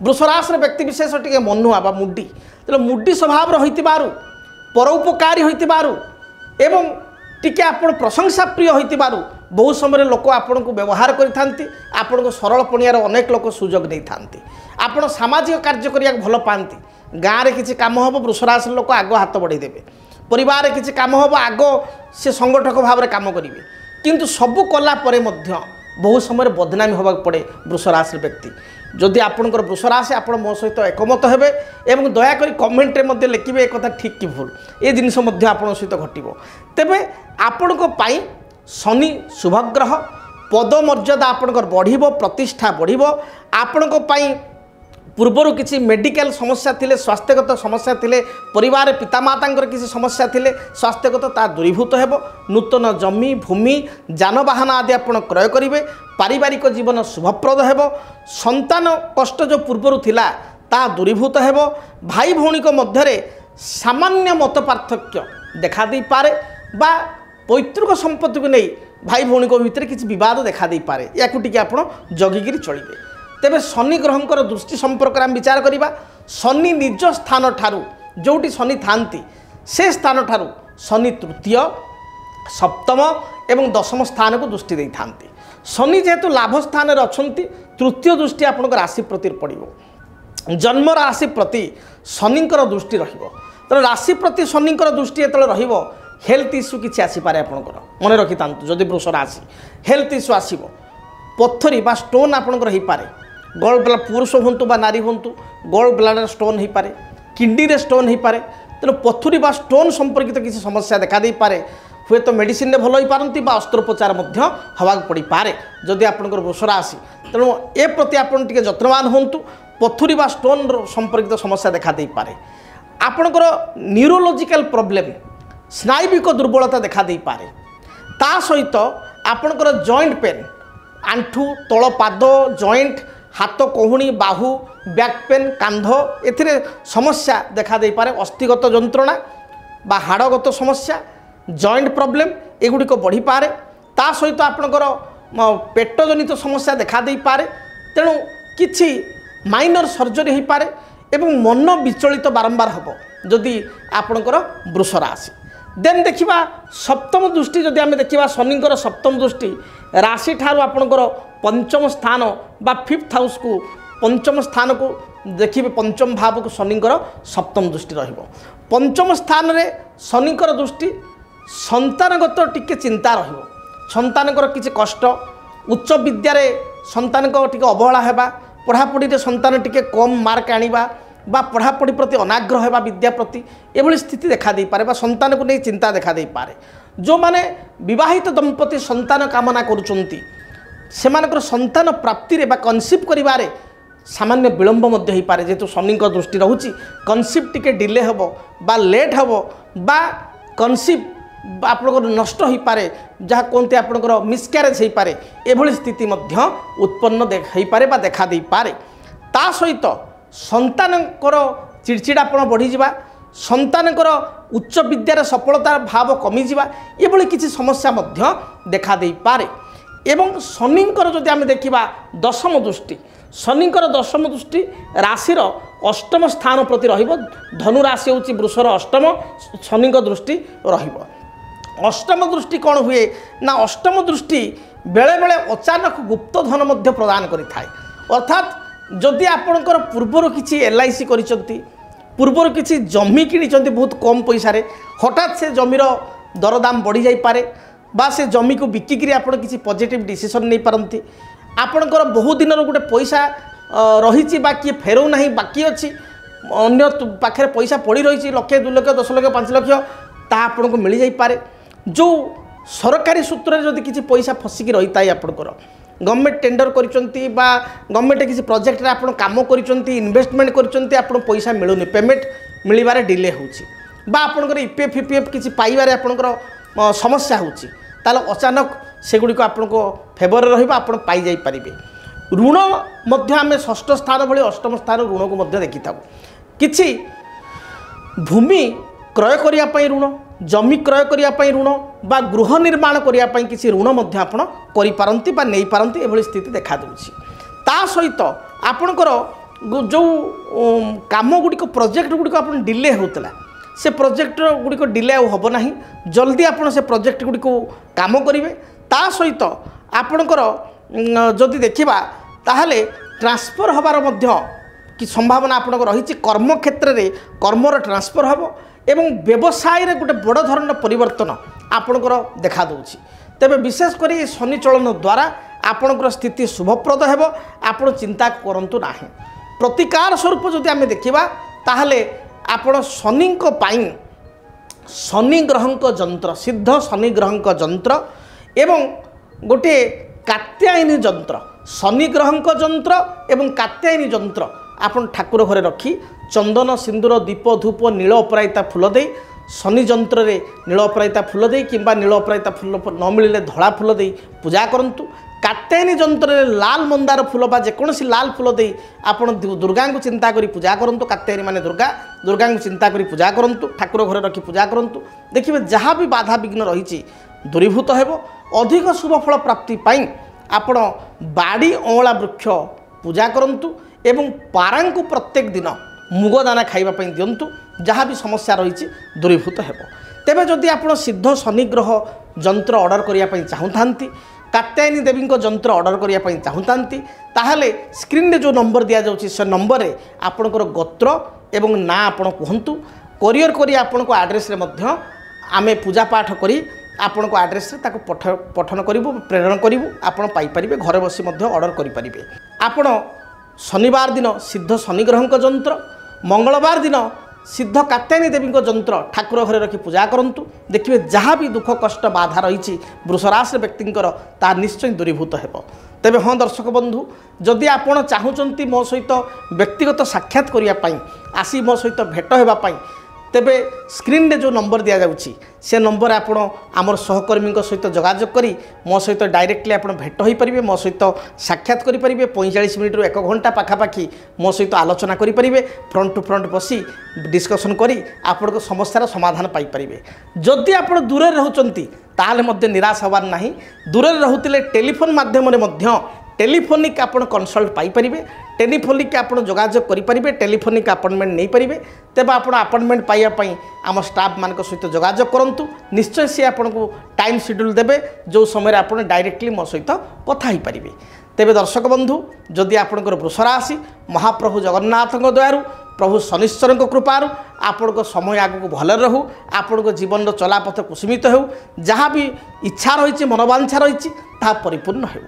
वृषराशि व्यक्ति विशेष टे मनुआ बा मुडी तेल मुडी स्वभाव रही परोपकारी होइतिबारु एवं टिके आपण प्रशंसा प्रिय होइतिबारु बहुत समय लोक आपण को व्यवहार करिथांती आपण को सरल पणियार अनेक लोक सुजोग नहीं थांती आपण सामाजिक कार्य करिया भल पाती गाँव में किसी काम हम वृषराशि लोक आग हाथ बढ़े देवे परिवार किसी काम हम आग से संगठक भाव में काम करेंगे किंतु सबू कला परे मध्य बहुत समय बदनामी होगा पड़े वृषराशि व्यक्ति। जदि आपणकर वृषराशि आप मो सहित एकमत हेबे एवं दयाकोरी कमेंट रे लिखिबे एक कथा ठीक कि भूल ए जिनिस मध्य आपण सहित घटिबो तेबे आपणको पाई शनि शुभग्रह पद मर्यादा आपणकर बढ़िबो प्रतिष्ठा बढ़िबो आपणको पाई पूर्वर किसी मेडिकल समस्या थिले स्वास्थ्यगत समस्या थिले परिवार पितामातांकर किसी समस्या थिले स्वास्थ्यगत ता दूरीभूत हेबो। नूतन जमी भूमि जानवाहन आदि आपण क्रय करेंगे पारिवारिक जीवन शुभप्रद हेबो। संतान कष्ट जो पूर्वर थिला ता दूरीभूत हेबो। भाई भौणी मध्य सामान्य मत पार्थक्य देखा दे पारे बा पैतृक संपत्ति को नहीं भाई भौणी भितर किसी विवाद देखा दे पारे या टिके आपण जगिकी चलिए। तेबे शनि ग्रहंकर दृष्टि संपर्क आम विचार करवा शनि निज स्थान ठारू जोटी शनि थांती से स्थान ठारू शनि तृतीय सप्तम एवं दशम स्थान को दृष्टि दे थांती। शनि जेहेतु लाभ स्थान रे अछंती तृतीय दृष्टि आपण राशि प्रति पड़ो जन्म राशि प्रति शनिकर दृष्टि रहिबो तेणु राशि प्रति शनिकर दृष्टि जो रहिबो हेल्थ इश्यू किसी आसीपे आपंकर मन रखी था जदि वृष राशि हेल्थ इश्यू आसो पथरी बा स्टोन आपंकर हो पारे गोल ब्ला पुरुष हूँ बा नारी हूँ गोल ब्लाडर स्टोन हो पारे किडनी रे स्टोन हो पारे तेणु पथुरी बा स्टोन संपर्कित किसी समस्या देखा दे पारे हुए तो मेडिसिन रे भल हो पारती बा अस्त्रोपचार हवा पड़ पारे जदि आपंकर वृष राशि तेणु ए प्रति आपन टिके जत्नवान हूँ पथुरी बा स्टोन संपर्कित समस्या देखा दे पारे आपंकर न्यूरोलॉजिकल प्रॉब्लम स्नायुविक दुर्बलता देखा दे पारे ता सहित आपंकर जॉइंट पेन आंठू तल पाद जॉइंट हाथ कोहुणी बाहु बैक पेन कांध एथिरे समस्या देखा दे पारे अस्थिगत जंत्रणा बा हाड़गत समस्या जॉइंट प्रॉब्लम एगुड़िक बढ़ी पारे ता सहित आपंकर पेट जनित समस्या देखा दे पारे तेणु किछि माइनर सर्जरी हो पारे एवं मन विचलित बारंबार हम जदि आपणकर वृष राशि। देन देखिबा सप्तम दृष्टि जदि आमे देखिबा शनिकर सप्तम दृष्टि राशि ठारू आपणकर पंचम स्थान बा फिफ्थ हाउस को पंचम स्थान को देखिए पंचम भाव को शनिकर सप्तम दृष्टि रहिबो। पंचम स्थान रे शनिकर दृष्टि संतानगत टिके चिंता रहिबो संतानकर किछि कष्ट उच्च विद्यारे संतान को टिके अवहेला हेबा पढ़ापढ़ी रे संतान टिके कम मार्क आनिबा बा पढ़ापढ़ी प्रति अनाग्रह हेबा विद्या प्रति एभली स्थिति देखा दे पारे बा संतान को नहीं चिंता देखा दे पारे। जो माने विवाहित दंपति संतान कामना करुचंती सेमानकर संतान प्राप्ति रे बा कनसिप्ट करिबारे सामान्य विलंब मध्य हो पारे जेहेतु शनि दृष्टि रोची कनसिप्ट टिके डिले हेबो बा लेट हेबो बा कनसिप्ट ଆପଣଙ୍କର ନଷ୍ଟ ହୋଇପାରେ, ଯାହା କୁହନ୍ତି ଆପଣଙ୍କର ମିସକ୍ୟାରେଜ୍ ହୋଇପାରେ, ଏଭଳି ସ୍ଥିତି ମଧ୍ୟ ଉତ୍ପନ୍ନ ହୋଇପାରେ ବା ଦେଖା ଦେଇପାରେ। ତା ସହିତ ସନ୍ତାନଙ୍କର ଚିଡ଼ଚିଡ଼ାପଣ ବଢ଼ିଯିବା, ସନ୍ତାନଙ୍କର ଉଚ୍ଚ ବିଦ୍ୟାରେ ସଫଳତା ଭାବ କମିଯିବା, ଏଭଳି କିଛି ସମସ୍ୟା ମଧ୍ୟ ଦେଖା ଦେଇପାରେ। ଏବଂ ଶନିଙ୍କର ଯଦି ଆମେ ଦେଖିବା ଦଶମ ଦୃଷ୍ଟି, ଶନିଙ୍କର ଦଶମ ଦୃଷ୍ଟି ରାଶିର ଅଷ୍ଟମ ସ୍ଥାନ ପ୍ରତି ରହିବ। ଧନୁ ରାଶି ହେଉଛି ବୃଷର ଅଷ୍ଟମ, ଶନିଙ୍କ ଦୃଷ୍ଟି ରହିବ। ଅଷ୍ଟମ ଦୃଷ୍ଟି କ'ଣ ହୁଏ ନା ଅଷ୍ଟମ ଦୃଷ୍ଟି ବେଳେବେଳେ ଅଚାନକ ଗୁପ୍ତ ଧନ ମଧ୍ୟ ପ୍ରଦାନ କରିଥାଏ। ଅର୍ଥାତ୍ ଯଦି ଆପଣଙ୍କର ପୂର୍ବରୁ କିଛି LIC କରିଛନ୍ତି, ପୂର୍ବରୁ କିଛି ଜମି କିଣିଛନ୍ତି ବହୁତ କମ୍ ପଇସାରେ, ହଠାତ୍ ସେ ଜମିର ଦରଦାମ ବଢ଼ିଯାଇପାରେ ବା ସେ ଜମିକୁ ବିକିକିରି ଆପଣ କିଛି ପଜିଟିଭ୍ ଡିସିସନ୍ ନେଇପାରନ୍ତି। ଆପଣଙ୍କର ବହୁ ଦିନର ଗୋଟେ ପଇସା ରହିଛି ବା କିଏ ଫେରଉ ନାହିଁ, ବାକି ଅଛି, ଅନ୍ୟ ପାଖରେ ପଇସା ପଡ଼ି ରହିଛି, ଲକ୍ଷେ 2 ଲକ୍ଷ 10 ଲକ୍ଷ 5 ଲକ୍ଷ, ତାହା ଆପଣଙ୍କୁ ମିଳିଯାଇପାରେ। ଯେଉଁ ସରକାରୀ ସୂତ୍ରରେ ଯଦି କିଛି ପଇସା ଫସିକି ରହିଥାଏ, ଆପଣଙ୍କର ଗଭର୍ଣ୍ଣମେଣ୍ଟ ଟେଣ୍ଡର କରିଛନ୍ତି ବା ଗଭର୍ଣ୍ଣମେଣ୍ଟ କିଛି ପ୍ରୋଜେକ୍ଟରେ ଆପଣ କାମ କରିଛନ୍ତି, ଇନଭେଷ୍ଟମେଣ୍ଟ କରିଛନ୍ତି, ଆପଣ ପଇସା ମିଳୁନି, ପେମେଣ୍ଟ ମିଳିବାରେ ଡିଲେ ହେଉଛି ବା ଆପଣଙ୍କର EPF FPF କିଛି ପାଇବାରେ ଆପଣଙ୍କର ସମସ୍ୟା ହେଉଛି, ତାହେଲେ ଅଚାନକ ସେଗୁଡ଼ିକ ଆପଣଙ୍କ ଫେଭରରେ ରହିବ, ଆପଣ ପାଇଯାଇପାରିବେ। ଋଣ ମଧ୍ୟ ଆମେ ଷଷ୍ଠ ସ୍ଥାନ ଭଳି ଅଷ୍ଟମ ସ୍ଥାନ ଋଣକୁ ମଧ୍ୟ ଦେଖିଥାଉ। କିଛି ଭୂମି କ୍ରୟ କରିବା ପାଇଁ ଋଣ, ଜମି କ୍ରୟ କରିବା ପାଇଁ ଋଣ ବା ଗୃହ ନିର୍ମାଣ କରିବା ପାଇଁ କିଛି ଋଣ ମଧ୍ୟ ଆପଣ କରିପାରନ୍ତି ବା ନେଇପାରନ୍ତି, ଏଭଳି ସ୍ଥିତି ଦେଖାଦେଉଛି। ତା ସହିତ ଆପଣଙ୍କର ଯେଉଁ କାମଗୁଡ଼ିକ ପ୍ରୋଜେକ୍ଟଗୁଡ଼ିକ ଆପଣ ଡିଲେ ହେଉଥିଲା, ସେ ପ୍ରୋଜେକ୍ଟର ଗୁଡ଼ିକ ଡିଲେ ଆଉ ହେବ ନାହିଁ, ଜଲ୍ଦି ଆପଣ ସେ ପ୍ରୋଜେକ୍ଟ ଗୁଡ଼ିକୁ କାମ କରିବେ। ତା ସହିତ ଆପଣଙ୍କର ଯଦି ଦେଖିବା ତାହେଲେ ଟ୍ରାନ୍ସଫର ହେବାର ମଧ୍ୟ କି ସମ୍ଭାବନା ଆପଣଙ୍କର ରହିଛି। କର୍ମକ୍ଷେତ୍ରରେ କର୍ମର ଟ୍ରାନ୍ସଫର ହେବ ଏବଂ ବ୍ୟବସାୟରେ ଗୋଟେ ବଡ଼ ଧରଣର ପରିବର୍ତ୍ତନ ଆପଣଙ୍କର ଦେଖାଦେଉଛି। ତେବେ ବିଶେଷ କରି ଶନି ଚଳନ ଦ୍ୱାରା ଆପଣଙ୍କର ସ୍ଥିତି ଶୁଭପ୍ରଦ ହେବ, ଆପଣ ଚିନ୍ତା କରନ୍ତୁ ନାହିଁ। ପ୍ରତିକାର ସ୍ୱରୂପ ଯଦି ଆମେ ଦେଖିବା ତାହେଲେ ଆପଣ ଶନିଙ୍କ ପାଇଁ ଶନି ଗ୍ରହଙ୍କ ଯନ୍ତ୍ର, ସିଦ୍ଧ ଶନି ଗ୍ରହଙ୍କ ଯନ୍ତ୍ର ଏବଂ ଗୋଟିଏ କାତ୍ୟାୟନୀ ଯନ୍ତ୍ର, ଶନି ଗ୍ରହଙ୍କ ଯନ୍ତ୍ର ଏବଂ କାତ୍ୟାୟନୀ ଯନ୍ତ୍ର ଆପଣ ଠାକୁର ଘରେ ରଖି ଚନ୍ଦନ ସିନ୍ଦୁର ଦୀପ ଧୂପ ନୀଳ ଅପରାଜିତା ଫୁଲ ଦେଇ, ଶନି ଯନ୍ତ୍ରରେ ନୀଳ ଅପରାଜିତା ଫୁଲ ଦେଇ କିମ୍ବା ନୀଳ ଅପରାଜିତା ଫୁଲ ନ ମିଳିଲେ ଧଳା ଫୁଲ ଦେଇ ପୂଜା କରନ୍ତୁ। କାତ୍ୟାୟନୀ ଯନ୍ତ୍ରରେ ଲାଲ ମନ୍ଦାର ଫୁଲ ବା ଯେକୌଣସି ଲାଲ ଫୁଲ ଦେଇ ଆପଣ ଦୁର୍ଗାଙ୍କୁ ଚିନ୍ତା କରି ପୂଜା କରନ୍ତୁ। କାତ୍ୟାୟନୀ ମାନେ ଦୁର୍ଗାଙ୍କୁ ଚିନ୍ତା କରି ପୂଜା କରନ୍ତୁ, ଠାକୁର ଘରେ ରଖି ପୂଜା କରନ୍ତୁ। ଦେଖିବେ ଯାହା ବି ବାଧା ବିଘ୍ନ ରହିଛି ଦୂରୀଭୂତ ହେବ। ଅଧିକ ଶୁଭଫଳ ପ୍ରାପ୍ତି ପାଇଁ ଆପଣ ବାଡ଼ି ଅଁଳା ବୃକ୍ଷ ପୂଜା କରନ୍ତୁ ଏବଂ ପାରାଙ୍କୁ ପ୍ରତ୍ୟେକ ଦିନ ମୁଗ ଦାନା ଖାଇବା ପାଇଁ ଦିଅନ୍ତୁ, ଯାହା ବି ସମସ୍ୟା ରହିଛି ଦୂରୀଭୂତ ହେବ। ତେବେ ଯଦି ଆପଣ ସିଦ୍ଧ ଶନିଗ୍ରହ ଯନ୍ତ୍ର ଅର୍ଡ଼ର କରିବା ପାଇଁ ଚାହୁଁଥାନ୍ତି, କାତ୍ୟାୟନୀ ଦେବୀଙ୍କ ଯନ୍ତ୍ର ଅର୍ଡ଼ର କରିବା ପାଇଁ ଚାହୁଁଥାନ୍ତି, ତାହେଲେ ସ୍କ୍ରିନ୍ରେ ଯେଉଁ ନମ୍ବର ଦିଆଯାଉଛି ସେ ନମ୍ବରରେ ଆପଣଙ୍କର ଗୋତ୍ର ଏବଂ ନାଁ ଆପଣ କୁହନ୍ତୁ। କୋରିଅର କରି ଆପଣଙ୍କ ଆଡ୍ରେସରେ ମଧ୍ୟ ଆମେ ପୂଜାପାଠ କରି ଆପଣଙ୍କ ଆଡ୍ରେସରେ ତାକୁ ପଠନ କରିବୁ, ପ୍ରେରଣ କରିବୁ, ଆପଣ ପାଇପାରିବେ। ଘରେ ବସି ମଧ୍ୟ ଅର୍ଡ଼ର କରିପାରିବେ। ଆପଣ ଶନିବାର ଦିନ ସିଦ୍ଧ ଶନିଗ୍ରହଙ୍କ ଯନ୍ତ୍ର, ମଙ୍ଗଳବାର ଦିନ ସିଦ୍ଧ କାତ୍ୟାୟନୀ ଦେବୀଙ୍କ ଯନ୍ତ୍ର ଠାକୁର ଘରେ ରଖି ପୂଜା କରନ୍ତୁ। ଦେଖିବେ ଯାହା ବି ଦୁଃଖ କଷ୍ଟ ବାଧା ରହିଛି ବୃଷରାଶିର ବ୍ୟକ୍ତିଙ୍କର ତାହା ନିଶ୍ଚୟ ଦୂରୀଭୂତ ହେବ। ତେବେ ହଁ ଦର୍ଶକ ବନ୍ଧୁ, ଯଦି ଆପଣ ଚାହୁଁଛନ୍ତି ମୋ ସହିତ ବ୍ୟକ୍ତିଗତ ସାକ୍ଷାତ କରିବା ପାଇଁ, ଆସି ମୋ ସହିତ ଭେଟ ହେବା ପାଇଁ, ତେବେ ସ୍କ୍ରିନ୍ରେ ଯେଉଁ ନମ୍ବର ଦିଆଯାଉଛି ସେ ନମ୍ବରରେ ଆପଣ ଆମର ସହକର୍ମୀଙ୍କ ସହିତ ଯୋଗାଯୋଗ କରି ମୋ ସହିତ ଡାଇରେକ୍ଟଲି ଆପଣ ଭେଟ ହୋଇପାରିବେ, ମୋ ସହିତ ସାକ୍ଷାତ କରିପାରିବେ। 45 ମିନିଟ୍ରୁ 1 ଘଣ୍ଟା ପାଖାପାଖି ମୋ ସହିତ ଆଲୋଚନା କରିପାରିବେ। ଫ୍ରଣ୍ଟ ଟୁ ଫ୍ରଣ୍ଟ ବସି ଡିସ୍କସନ୍ କରି ଆପଣଙ୍କ ସମସ୍ୟାର ସମାଧାନ ପାଇପାରିବେ। ଯଦି ଆପଣ ଦୂରରେ ରହୁଛନ୍ତି ତାହେଲେ ମଧ୍ୟ ନିରାଶ ହେବାର ନାହିଁ। ଦୂରରେ ରହୁଥିଲେ ଟେଲିଫୋନ୍ ମାଧ୍ୟମରେ ମଧ୍ୟ टेलीफोनिक आपण कनसल्ट पाइपर, टेलीफोनिक आपण जोगाजोग करेंगे, टेलीफोनिक अपॉइंटमेंट नहीं पारे। तेज आप अपॉइंटमेंट पाइबापी आम स्टाफ मान सहित जोगाजोग करूँ, निश्चय सी आपन को टाइम शेड्यूल देवे जो समय आप डायरेक्टली मो सहित कथा हो पारे। तेज दर्शक बंधु, जदि आपंकर वृष राशि महाप्रभु जगन्नाथ दयारू प्रभु शनिश्चर कृपार आपण समय आगक भल रहू, आपण जीवन चलापथ कुसुमित हो, जहाँ भी इच्छा रही मनोवांछा रही परिपूर्ण हो।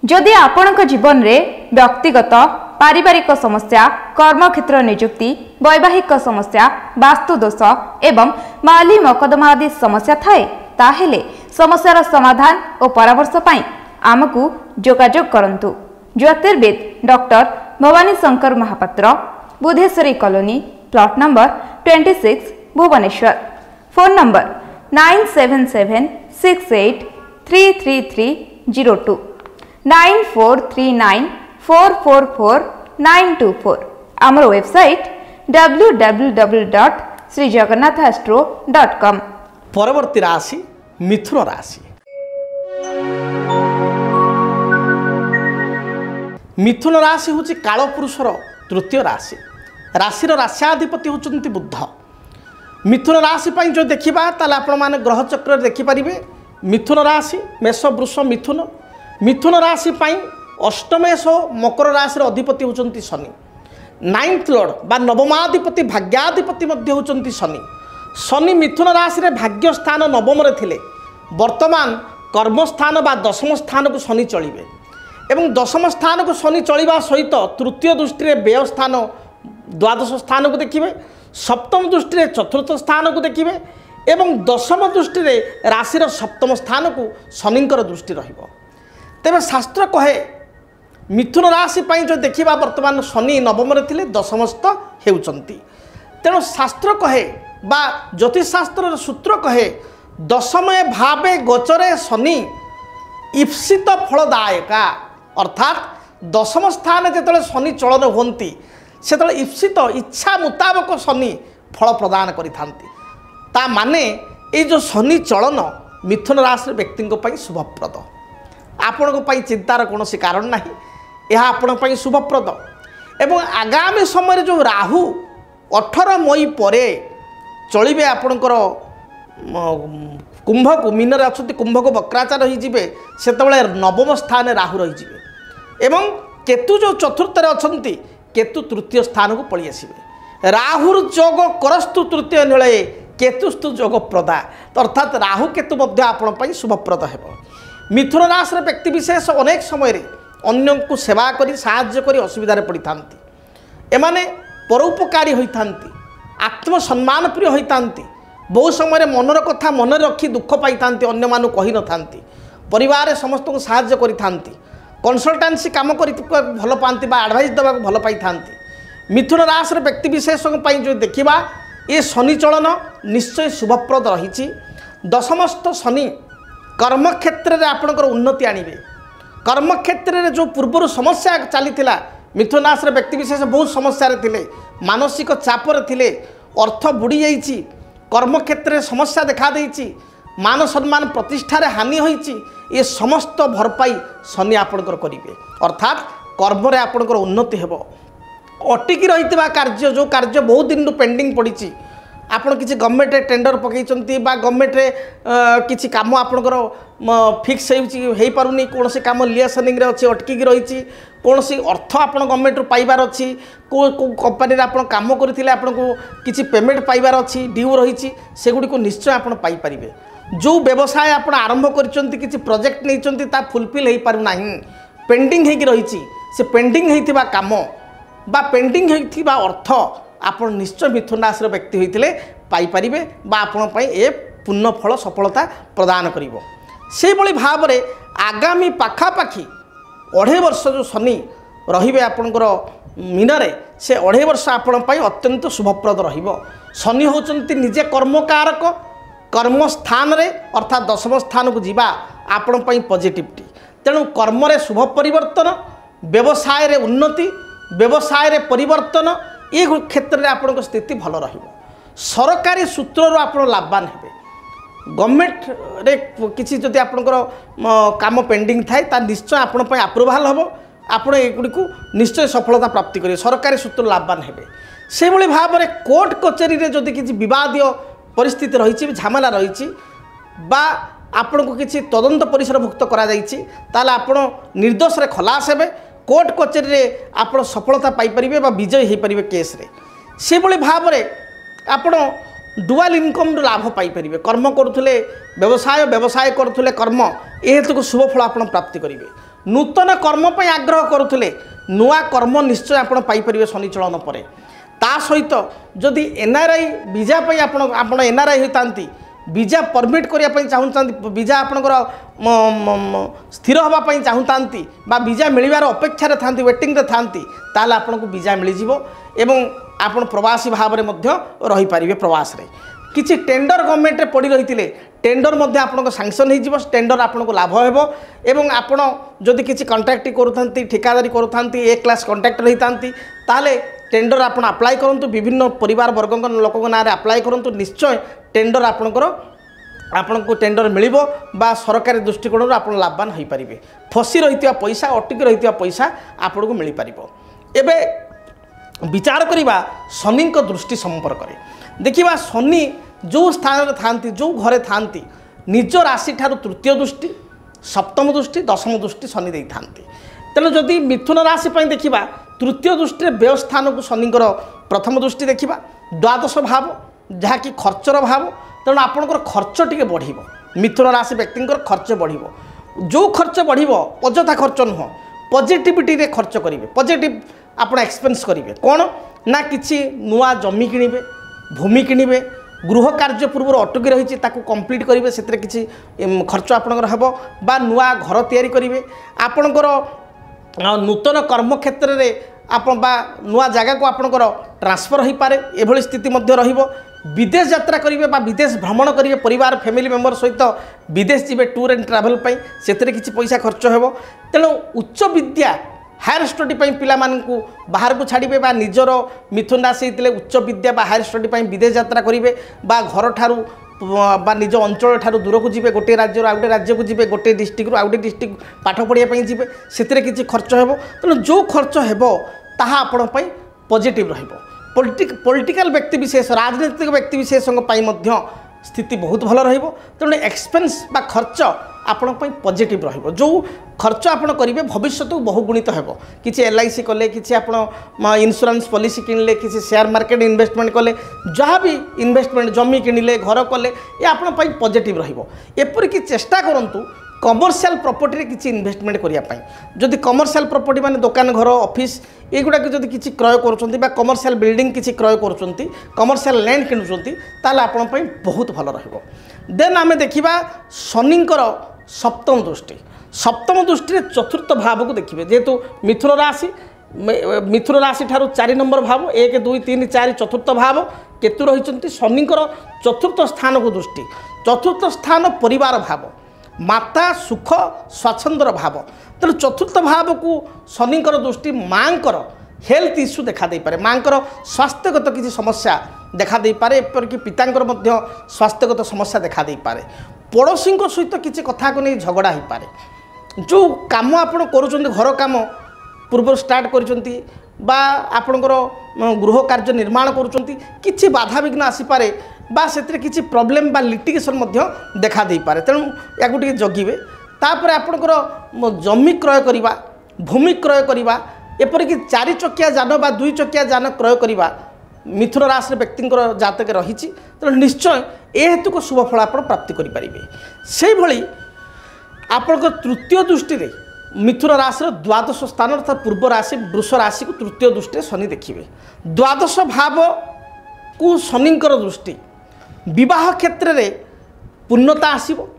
जदि आपणक जीवन में व्यक्तिगत पारिवारिक समस्या, कर्मक्षेत्र नियुक्ति, वैवाहिक समस्या, वास्तुदोष एवं माली मकदमा आदि समस्या थाए ताहेले समस्यार समाधान और परामर्श पाई आमकु जोगाजोग करंतु। ज्योतिर्विद doctor Bhabani Shankar Mahapatra, Budheswari colony, plot number 26, Bhubaneswar. Phone number 9776833302 9439444924 आमर वेबसाइट www.srijagannathastro.com। परवर्ती राशि मिथुन राशि। मिथुन राशि हूँ कालपुरुषर तृतीय राशि। राशि राश्याधिपति होती बुध। मिथुन राशि जो देखा ताल आपण मैंने ग्रह चक्र देखिपारे मिथुन राशि मेष वृष मिथुन। मिथुन राशि अष्टमेश मकर राशि अधिपति होती शनि। 9th लॉर्ड बा नवमाधिपति भाग्याधिपति होती शनि। शनि मिथुन राशि भाग्य स्थान नवम थिले वर्तमान कर्मस्थान बा दशम स्थान को शनि चलिए एवं दशम स्थान को शनि चलवा सहित तृतीय दृष्टि व्यय स्थान द्वादश स्थान को देखिए, सप्तम दृष्टि चतुर्थ स्थान को देखिए एवं दशम दृष्टि राशिर सप्तम स्थान को शनिंकर दृष्टि रहिबो। तेबे शास्त्र कहे मिथुन राशि जो देखा वर्तमान शनि नवम थिले दशमस्थ हेउचंती। तेणु शास्त्र कहे बा ज्योतिषशास्त्र सूत्र कहे दशमे भावे गोचरे शनि ईप्सित फलदायका। अर्थात दशम स्थान जिते शनि चलन होती से ईप्सित इच्छा मुताबक शनि फल प्रदान करिथांती। ता माने ये जो शनि चलन मिथुन राशि व्यक्ति शुभप्रद। आपण चिंतार कौन कारण ना, यह आपण शुभप्रद। एवं आगामी समय जो राहु 18 मई पर चलिए आपणकर कुंभ को मीन अच्छा कुंभ को वक्राचार होते से नवम स्थान राहु रही एवं केतु जो चतुर्थ अच्छी केतु तृतीय स्थान को पलि आसवे। राहुर जोग करस्तु तृतीय निलये केतुस्तु जोग प्रदा। अर्थात राहु केतु आपण शुभप्रद है। मिथुन राशि व्यक्ति विशेष अनेक समय अन्य को सेवा करी साहाय्य करी असुविधा पड़ी था। एमाने परोपकारी होता आत्मसम्मान प्रिय होता बहु समय मनर कथा मन रखी दुख पाई था अन्य मानू कही न था। परिवार समस्त को साहाय्य करी थांती। कंसल्टेंसी काम कर भल पाती एडवाइस देवा भल पाई था। मिथुन राशि व्यक्ति विशेष जो देखा ये शनि चलन निश्चय शुभप्रद रही। दशमस्थ शनि कर्मक्षेत्र में आपणकर उन्नति आणवे। कर्मक्षेत्र में जो पूर्वर समस्या चली मिथुन राशि व्यक्ति विशेष बहुत समस्या थे, मानसिक चापर थे, अर्थ बुड़ी जाइए, कर्मक्षेत्र में समस्या देखा देती, मान सम्मान प्रतिष्ठार हानि होती। ये समस्त भरपाई शनि आपणकर करेंगे। अर्थात कर्म रे आपणकर उन्नति हेबो। अटिकी रही कार्य जो कार्य बहुत दिन पेंडिंग पड़ी आपड़ किसी गवर्नमेंट टेंडर पकई बा गवर्नमेंट किसी काम आपणकर फिक्स हो पारुनी कौन सी काम लिएसनिंग अच्छी अटकी रही कौन सी अर्थ आप गवर्नमेंट पाइबार अच्छी कंपनी आप काम करते आपन को किसी पेमेंट पाइबार अच्छी ड्यू रही सेगुड़ी को निश्चय आप पाइपर। जो व्यवसाय आप आरंभ कर किसी प्रोजेक्ट नहीं फुलफिल हो पारना पेंडिंग हो रही से पेंडिंग होता काम बा पेंडिंग होता अर्थ आप निश्चय मिथुन राशि व्यक्ति होते पाइपर आपण ए पूर्ण फल सफलता प्रदान कर। भाव में आगामी पाखापाखि 2.5 वर्ष जो शनि रे आपणकर मीन से 2.5 वर्ष आपण अत्यंत शुभप्रद शनि होचंती निजे कर्मकारक कर्म स्थान रे अर्थात दशम स्थान को जीवा आपण पॉजिटिविटी। तेणु कर्म रे शुभ परिवर्तन, व्यवसाय रे उन्नति, व्यवसाय रे परिवर्तन ये क्षेत्र में आपण स्थिति भल रही। सरकारी सूत्र आप लाभवान हे। गवर्नमेंट रे किसी जदि आपणकर काम पेंडिंग थाए ता निश्चय आपण अप्रूवाल हम आपण एगुड़ी को निश्चय सफलता प्राप्ति करेंगे। सरकारी सूत्र लाभवान हे। से भाव में कोर्ट कचेरी रे जदि किसी विवादीय परिस्थिति रही झमेला रही बा आपण को किसी तदंत परिसरभुक्त करा आपण निर्दोष रे खलास हे। कोर्ट कचेरी रे आप सफलता पाइपर विजय हो पारे केस रे। से भाव में आपण डुआल इनकम लाभ पाइपर। कर्म करुले व्यवसाय व्यवसाय करुले कर्म हेतु को शुभ फल आप प्राप्ति करेंगे। नूतन कर्म पर आग्रह करुले नुआ कर्म निश्चय आप पाइपर शनि चलन पर। ता सहित जदि एनआरआई वीजा आप एनआरआई होता वीजा परमिट करने चाहूँ वीजा आपणकर स्थिर होगापी चाहूँ बा वीजा मिलवार अपेक्षार था वेटिंग था आपन को वीजा मिल आप प्रवासी भाव में रहीपर प्रवास रे। किसी टेंडर गवर्नमेंट पड़ रही टेंडर मध्य आपन सांक्शन हो टेंडर आपको लाभ हो एवं आपण जदि किसी कंट्राक्ट करूँ ठिकादारी करूँ ए क्लास कंट्राक्टर होती ताले टेंडर आप अप्लाई करूँ विभिन्न परिवार वर्ग लोक ना अप्लाई करूँ निश्चय टेंडर आपण को टेंडर मिलिबो बा सरकारी दृष्टिकोण आप लाभवान हो पारे फसी रही पैसा अटकी रही पैसा आपन को मिल पार एबे विचार करवा शनि दृष्टि संपर्क में देखा शनि जो स्थान था जो घरे था निज राशि ठार तृतीय दृष्टि सप्तम दृष्टि दशम दृष्टि शनि दे था तेणु जदि मिथुन राशि देखा तृतीय दृष्टि व्यय स्थान को शनि प्रथम दृष्टि देखा द्वादश भाव जहाँकि खर्चर भाव तेणु आपंकर खर्च टी बढ़ मिथुन राशि व्यक्ति खर्च बढ़ जो खर्च बढ़ अजथा खर्च नुह पॉजिटिविटी रे खर्च करेंगे पॉजिटिव आप एक्सपेंस करेंगे कौन ना किसी नुआ जमी किणवे भूमि किणवे गृह कार्य पूर्व अटकी रही कंप्लीट करेंगे से किसी खर्च आपंकर हम बा नुआ घर तैयारी करेंगे आपणकर नूतन कर्म क्षेत्र में आप नुआ जगह को आपणकर ट्रांसफर हो पारे एभली स्थिति रहिबो विदेश यात्रा करेंगे विदेश भ्रमण करेंगे परिवार फैमिली मेंबर सहित विदेश जीवे टूर एंड ट्रैवल से किसी पैसा खर्च हो तेणु उच्च विद्या हायर स्टडी पिला बाहर को छाड़े निजर मिथुन राशि उच्च विद्या हायर स्टडी विदेश यात्रा करेंगे घर ठारू निज अंचल ठारू दूर को जी गोटे राज्य आउ गोटे राज्य को जी गोटे डिस्ट्रिक्ट आउ गोटे डिस्ट्रिक्ट पाठ पढ़ाई जी से किसी खर्च हो तेणु जो खर्च हो ताहा आपण पॉजिटिव रहिबो पॉलिटिकल व्यक्ति विशेष राजनीतिक व्यक्ति विशेष स्थिति बहुत भल रहिबो तेणु एक्सपेंस बा खर्च आपण पॉजिटिव रहिबो जो खर्च आपण करेंगे भविष्य तो बहुगुणित हेबो किसी LIC कले किसी आपण इंश्योरेंस पॉलिसी किनले किसी शेयर मार्केट इन्वेस्टमेंट कले जहाँ भी इन्वेस्टमेंट जमी किनिले घर कले ये आपण पॉजिटिव रहिबो एपरिक चेष्टा करंतु कमर्शियल प्रॉपर्टी रे किसी इन्वेस्टमेंट करने जदि कमर्शियल प्रॉपर्टी माने दुकान घर ऑफिस एगुड़ा जदि किसी क्रय कर कमर्शियल बिल्डिंग किसी क्रय कर कमर्शियल लैंड किणुंट ताले आपण बहुत भल रहिबो देन आमे देखिबा शनिंकर सप्तम दृष्टि चतुर्थ भाव को देखिए जेहेतु मिथुन राशि ठारू 4 नंबर भाव 1 2 3 4 चतुर्थ भाव केतु रही शनिंकर चतुर्थ स्थान को दृष्टि चतुर्थ स्थान परिवार भाव माता सुख स्वाच्छंद्र भाव तेणु चतुर्थ भाव को शनिंकर दृष्टि माँकर हेल्थ इश्यू देखा दे पारे माँकर स्वास्थ्यगत किसी समस्या देखा दे पारे एपरिक पितांकर मध्य स्वास्थ्यगत समस्या देखा दे पारे पड़ोशी सहित किसी कथा को नहीं झगड़ा हो पारे जो काम आपण करुँच घर काम पूर्व स्टार्ट करछंती बा आपणकर गृह कार्य निर्माण करुँच किसी बाधा विघ्न आसीपे बा से किसी प्रोब्लेम बा लिटिगेशन देखा दे पारे तेणु या जगिबे तापर आपणकर जमी क्रय करवा भूमि क्रय करवा एपरिक 4 चकिया जान बा 2 चकिया जान क्रय करवा मिथुन राशि व्यक्ति जातक रही तेणु निश्चय ए हेतुक शुभफल आप प्राप्ति करें से भली आपण तृतीय दृष्टि मिथुन राशि द्वादश स्थान अर्थात पूर्व राशि वृष राशि को तृतीय दृष्टि शनि देखिए द्वादश भाव को शनिंकर दृष्टि विवाह क्षेत्र में पूर्णता आसीबो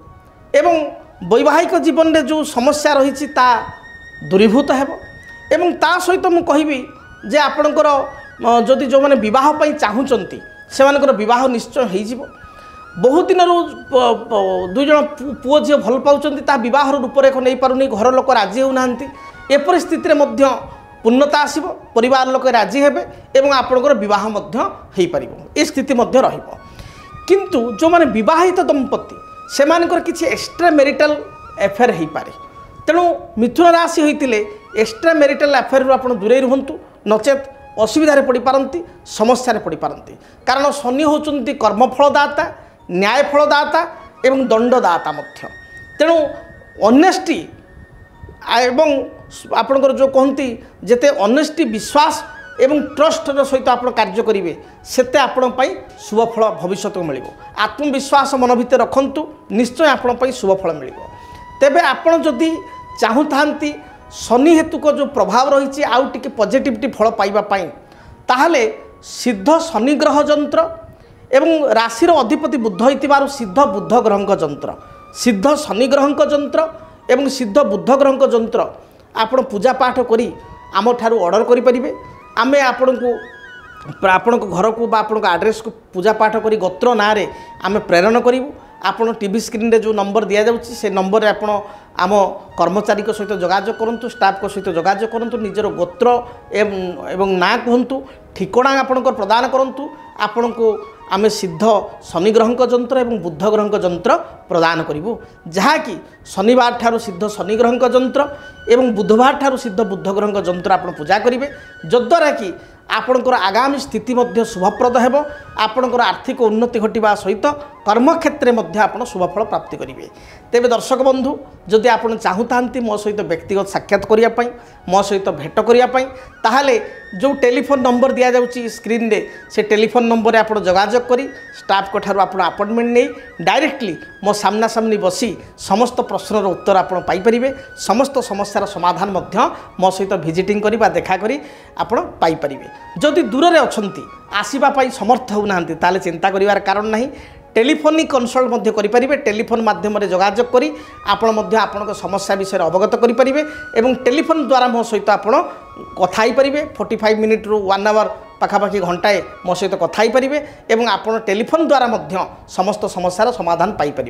एवं वैवाहिक जीवन में जो समस्या रही दूरीभूत हेबो एवं ता सहित मु कहबी जे आपणकर जदि जो मैंने बहुत चाहूँगी से बहुत निश्चय हो बहुत दिन दुई जन पुओ झी भल पाँच बहुत रूपरेख नहीं पारुनी घर लोक राजी होना एपरी स्थित पूर्णता आसब परिवार लोक राजी हेबे एवं आपणकर बहुत हो पार ए स्थिति रहिबो किंतु जो माने विवाहित दंपति से किसी एक्स्ट्रा मैरिटल अफेयर हो पारे तेणु मिथुन राशि होते एक्स्ट्रा मैरिटल अफेयर आप दूरे रुहतु नचेत असुविधा पड़ पारती समस्या पड़ पारती कारण शनि होचुंती कर्मफलदाता न्यायफलदाता एवं दंडदाता तेणु ऑनेस्टी एवं आपणकर जो कहती जिते ऑनेस्टी विश्वास एवं ट्रस्टर सहित आप कार्य करेंगे सेते आपण शुभफल भविष्य को मिल आत्मविश्वास मन भितर रखंतु निश्चय आपण शुभफल मिल तेबे आपण जदि चाहूँ शनि हेतुक जो प्रभाव रही आउ टिके पॉजिटिविटी फल पाइबापी ताहले सिद्ध शनि ग्रह जंत्र एवं राशि अधिपति बुध होइतिबारु सिद्ध बुध ग्रह जंत्र सिद्ध शनि ग्रह जंत्र एवं सिद्ध बुध ग्रह जंत्र आपण पूजा पाठ करी आम ठारू ऑर्डर करें आमे आपण को आपण घर को आपण आड्रेस को पूजा पाठ करी गोत्र ना रे आम प्रेरण करूँ। आपण टीवी स्क्रीन रे जो नंबर दि जाऊँगी से नंबर आपण आम कर्मचारी सहित जोगाजोग करूँ, स्टाफ सहित जोगाजोग करूँ, निजर गोत्र एवं ना कहतु ठिकणा आपण प्रदान करूँ। आपण को आम सिद्ध शनि ग्रह जंत्र एवं बुध ग्रह जंत्र प्रदान करूँ, जहाँकि शनिवार ठारू सिद्ध शनि ग्रह जंत्र एवं बुधवार ठारू सिद्ध बुध ग्रह जंत्र आप पूजा करेंगे, जद्वारा कि आपणकर आगामी स्थिति मध्य शुभप्रद हेबो। आपणकर आर्थिक उन्नति घटिबा सहित कर्मक्षेत्र में आप शुभफल प्राप्ति करेंगे। तेबे दर्शक बंधु जदि आप चाहूँ मो सहित व्यक्तिगत साक्षात करने मो सहित भेट करने ताहले जो टेलीफोन नंबर दि जाऊँगी स्क्रीन रे से टेलीफोन नंबर आप जोगाजोग करी स्टाफ को ठारू आप अपॉइंटमेंट नहीं डायरेक्टली मो सामना सामनी बसी समस्त प्रश्नर उत्तर आप पाइपर, समस्त समस्यार समाधान मध्य मो सहित विजिटिंग करी देखा करी आप पाइपर। जदि दूर में अच्छा आसवाई समर्थ होना ताले चिंता करिवार कारण नहीं, टेलीफोनिक कंसल्ट मध्य करें। टेलीफोन माध्यम जोगाजोग करी आपण समस्या विषय अवगत करेंगे एवं टेलीफोन द्वारा मो सहित आप कथा पारे 45 मिनिट रु 1 आवर पाखापाखि घंटाए मो सहित कथा पारे एवं आपण टेलीफोन द्वारा मध्य समस्त समस्यार समाधान पाइपर।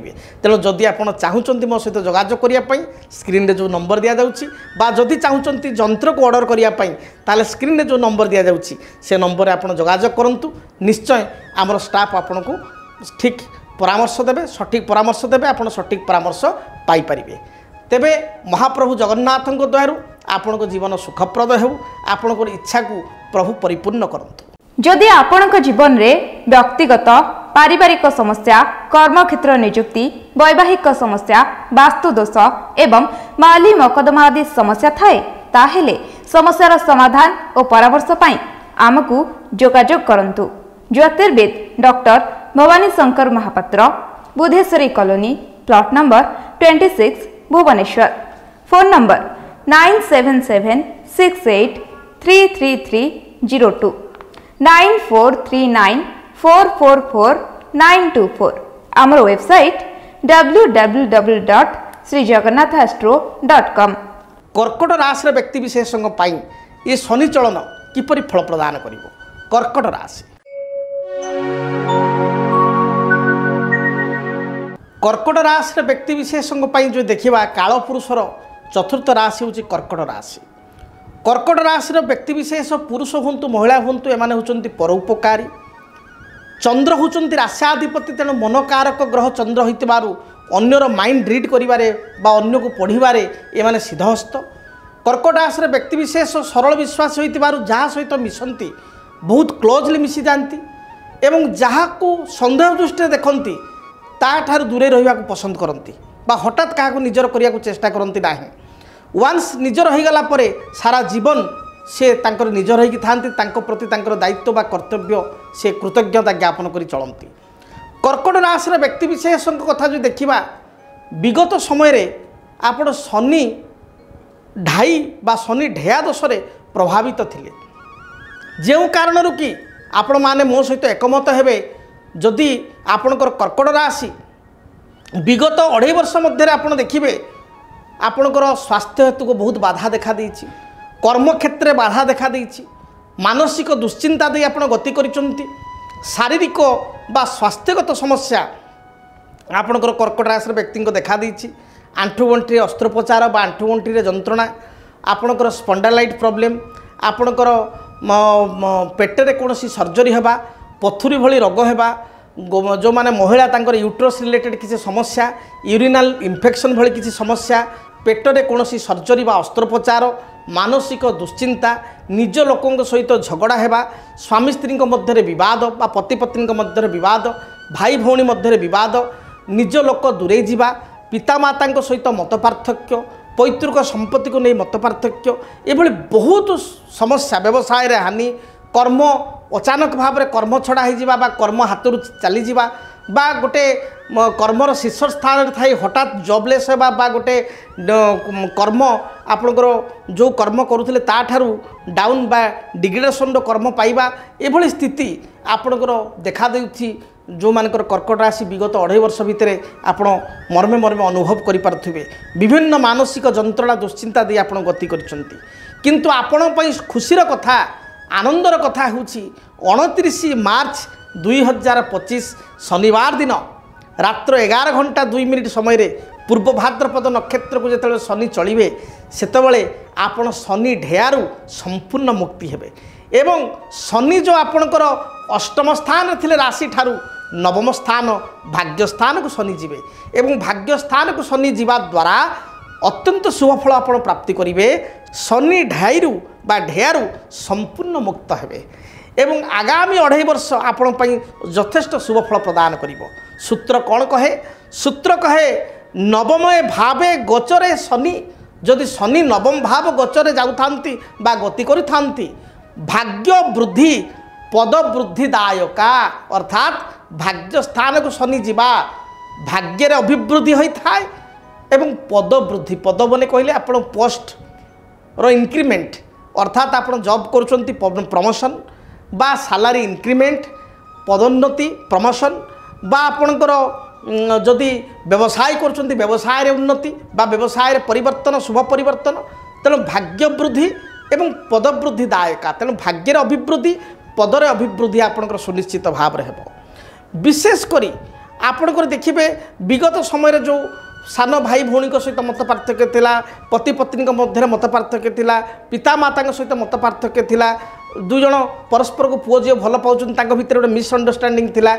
तेणु जदि आप चाहूँगी मो सहित जोगाजोग करने स्क्रीन रे जो नंबर दि जाऊँगी बा जदि चाहूँगी जंत्र को ऑर्डर करने ताले स्क्रीन रे जो नंबर दि जाऊँगी से नंबर आप जोगाजोग करूँ। निश्चय आमर स्टाफ आपन को ठीक परामर्श देवे, सठिक परामर्श देवे, आप सठिक परामर्श पाइपर। तेबे महाप्रभु जगन्नाथ द्वारा आपण को जीवन सुखप्रद हो, आपण इच्छा को प्रभु परिपूर्ण करंतु। जदि आपणक जीवन में व्यक्तिगत पारिवारिक समस्या, कर्मक्षेत्र नियुक्ति, वैवाहिक समस्या, वास्तुदोष एवं माली मकदमा आदि समस्या थाए ताहेले समस्यार समाधान और परामर्श पाई आमकु जोगाजोग करंतु। ज्योतिर्विद doctor Bhabani Shankar Mahapatra, Budheswari colony, plot number 26, Bhubaneswar. Phone number 9776833302 9439444924। आमर वेबसाइट www.srijagannathastro.com। कर्कट राशि व्यक्ति विशेष ये शनि चलन किपरि फल प्रदान करिवो। कर्कट राशि कर्कट राशि व्यक्ति विशेष जो देखा काल पुरुषर चतुर्थ राशि हूँ कर्कट राशि। कर्कट राशि व्यक्ति विशेष पुरुष हूँ महिला हूँ एमाने होचंती परोपकारी। चंद्र होचंती राश्याधिपति, तेणु मनकारक ग्रह चंद्र होइतिबारु अन्यर माइंड रीड करिबारे बा अन्य को पढ़िबारे एमाने सिद्धहस्त। कर्कट राशि व्यक्ति विशेष सरल विश्वास होइतिबारु जहाँ सहित मिशंती बहुत क्लोजली मिसी जाती एवं जहाँ को संदेह दृष्टि देखती ताठार दूरे रहिबा को पसंद करती बा हठात क्या निजर करने को चेष्टा करती ना। वान्स निजर हो गला परे सारा जीवन से तांकर निजर होइकी थांती, तांको प्रति तांकर दायित्व बा कर्तव्य से कृतज्ञता ज्ञापन करी चलती। कर्कट राशि व्यक्ति विशेष कथा जो देखा विगत समय रे आपण शनि ढाई बा शनि ढेया दोषे प्रभावित थिले, जो कारण कि आपण माने मो सहित एकमत हेबे। जदि आपणकर कर्कट राशि विगत 2.5 वर्ष मध्य आपण देखिबे आपणकर स्वास्थ्य हेतु को बहुत बाधा देखा देछि, कर्मक्षेत्र बाधा देखा देछि, मानसिक दुश्चिंता दे आपण गति करिसंती, शारीरिक बा स्वास्थ्यगत समस्या आपणकर कर्कट राशि व्यक्ति को देखा देछि। आंठुगंठी अस्त्रोपचार बा आंठुगंठी जंत्रणा, आपणकर स्पंडालाइट प्रॉब्लम, आपणकर पेटरे कौन सर्जरी हेबा, पथुरी भली रोग हेबा, जो माने महिला तांकर यूट्रस रिलेटेड किसी समस्या, यूरिनाल इन्फेक्शन भली किसी समस्या, पेटरे कौन सर्जरी बा अस्त्रोपचार, मानसिक दुश्चिंता, निज लोकों सहित झगड़ा हेबा, स्वामी स्त्री मध्य विवाद बा पति पत्नी मध्य विवाद, भाई भौणी मध्य विवाद, निज लोक दूरे जावा, पितामाता सहित मत पार्थक्य, पैतृक संपत्ति को नहीं मत पार्थक्य, ये बहुत समस्या, व्यवसाय रे हानि, कर्म अचानक भाव में कर्म छड़ा हो कर्म हाथ चली जावा बा गोटे कर्मर शीर्ष स्थान थी हठात जॉबलेस होगा बा गोटे कर्म आपणकर जो कर्म करुले ताठारू डाउन बा डिग्रेडेशन कर्म पाइबा एभली स्थिति आपणकर देखा देउछि। जो मानकर कर्कट राशि विगत 2.5 वर्ष भितर आपण मर्मे मर्मे अनुभव करिपारुथिबे, विभिन्न मानसिक जंत्रणा दुश्चिंता दे आपण गति करिसंती, किंतु आपण पई खुशीर कथा आनंदर कथा होउछि 29 मार्च 2025 शनिवार दिन रात्र 11:02 समय रे पूर्व भाद्रपद नक्षत्र को जिते शनि चलिए सेतबले आपण शनि ढेयारू संपूर्ण मुक्ति हेबे एवं शनि जो आपणकर अष्टम स्थान थिले राशि ठारू नवम स्थान भाग्य स्थान को शनि जीवे एवं भाग्य स्थान को शनि जीवा द्वारा अत्यंत शुभफल आपण प्राप्ति करेंगे। शनि ढाईरू बा ढेयारू संपूर्ण मुक्त हेबे एवं आगामी 2.5 वर्ष आपण पई यथेष्ट शुभफल प्रदान करिवो। सूत्र कौन कहे? सूत्र कहे नवमय भावे गोचरे शनि, जदि शनि नवम भाव गोचरे जाउथांती बा गति करिथांती भाग्य वृद्धि पद वृद्धिदायका अर्थात भाग्य स्थान को शनि जीवा भाग्य रे अभिवृद्धि होता है एवं पद वृद्धि पद बने कहले आपण पोस्ट रो इंक्रीमेंट अर्थात आपण जॉब करूचंती प्रमोशन बा सैलरी इंक्रीमेंट पदोन्नति प्रमोशन बा आपणकर जदि व्यवसाय करूचंती व्यवसाय रे उन्नति बा व्यवसाय रे परिवर्तन शुभ परिवर्तन तेणु भाग्य वृद्धि एवं पद वृद्धिदायका तेणु भाग्यर अभिवृद्धि पदर अभिवृद्धि आपणकर सुनिश्चित भाव रे हेबो। विशेष करी आपणकर देखिबे विगत समय जो सान भाई भौणी सहित मत पार्थक्य थिला पति पत्नी मध्य मत पार्थक्य थिला पिता माता सहित मत पार्थक्य थिला दुई जन परस्पर को पुओ झील भल पाउछन तांको भितर गोटे मिसअंडरस्टैंडिंग थिला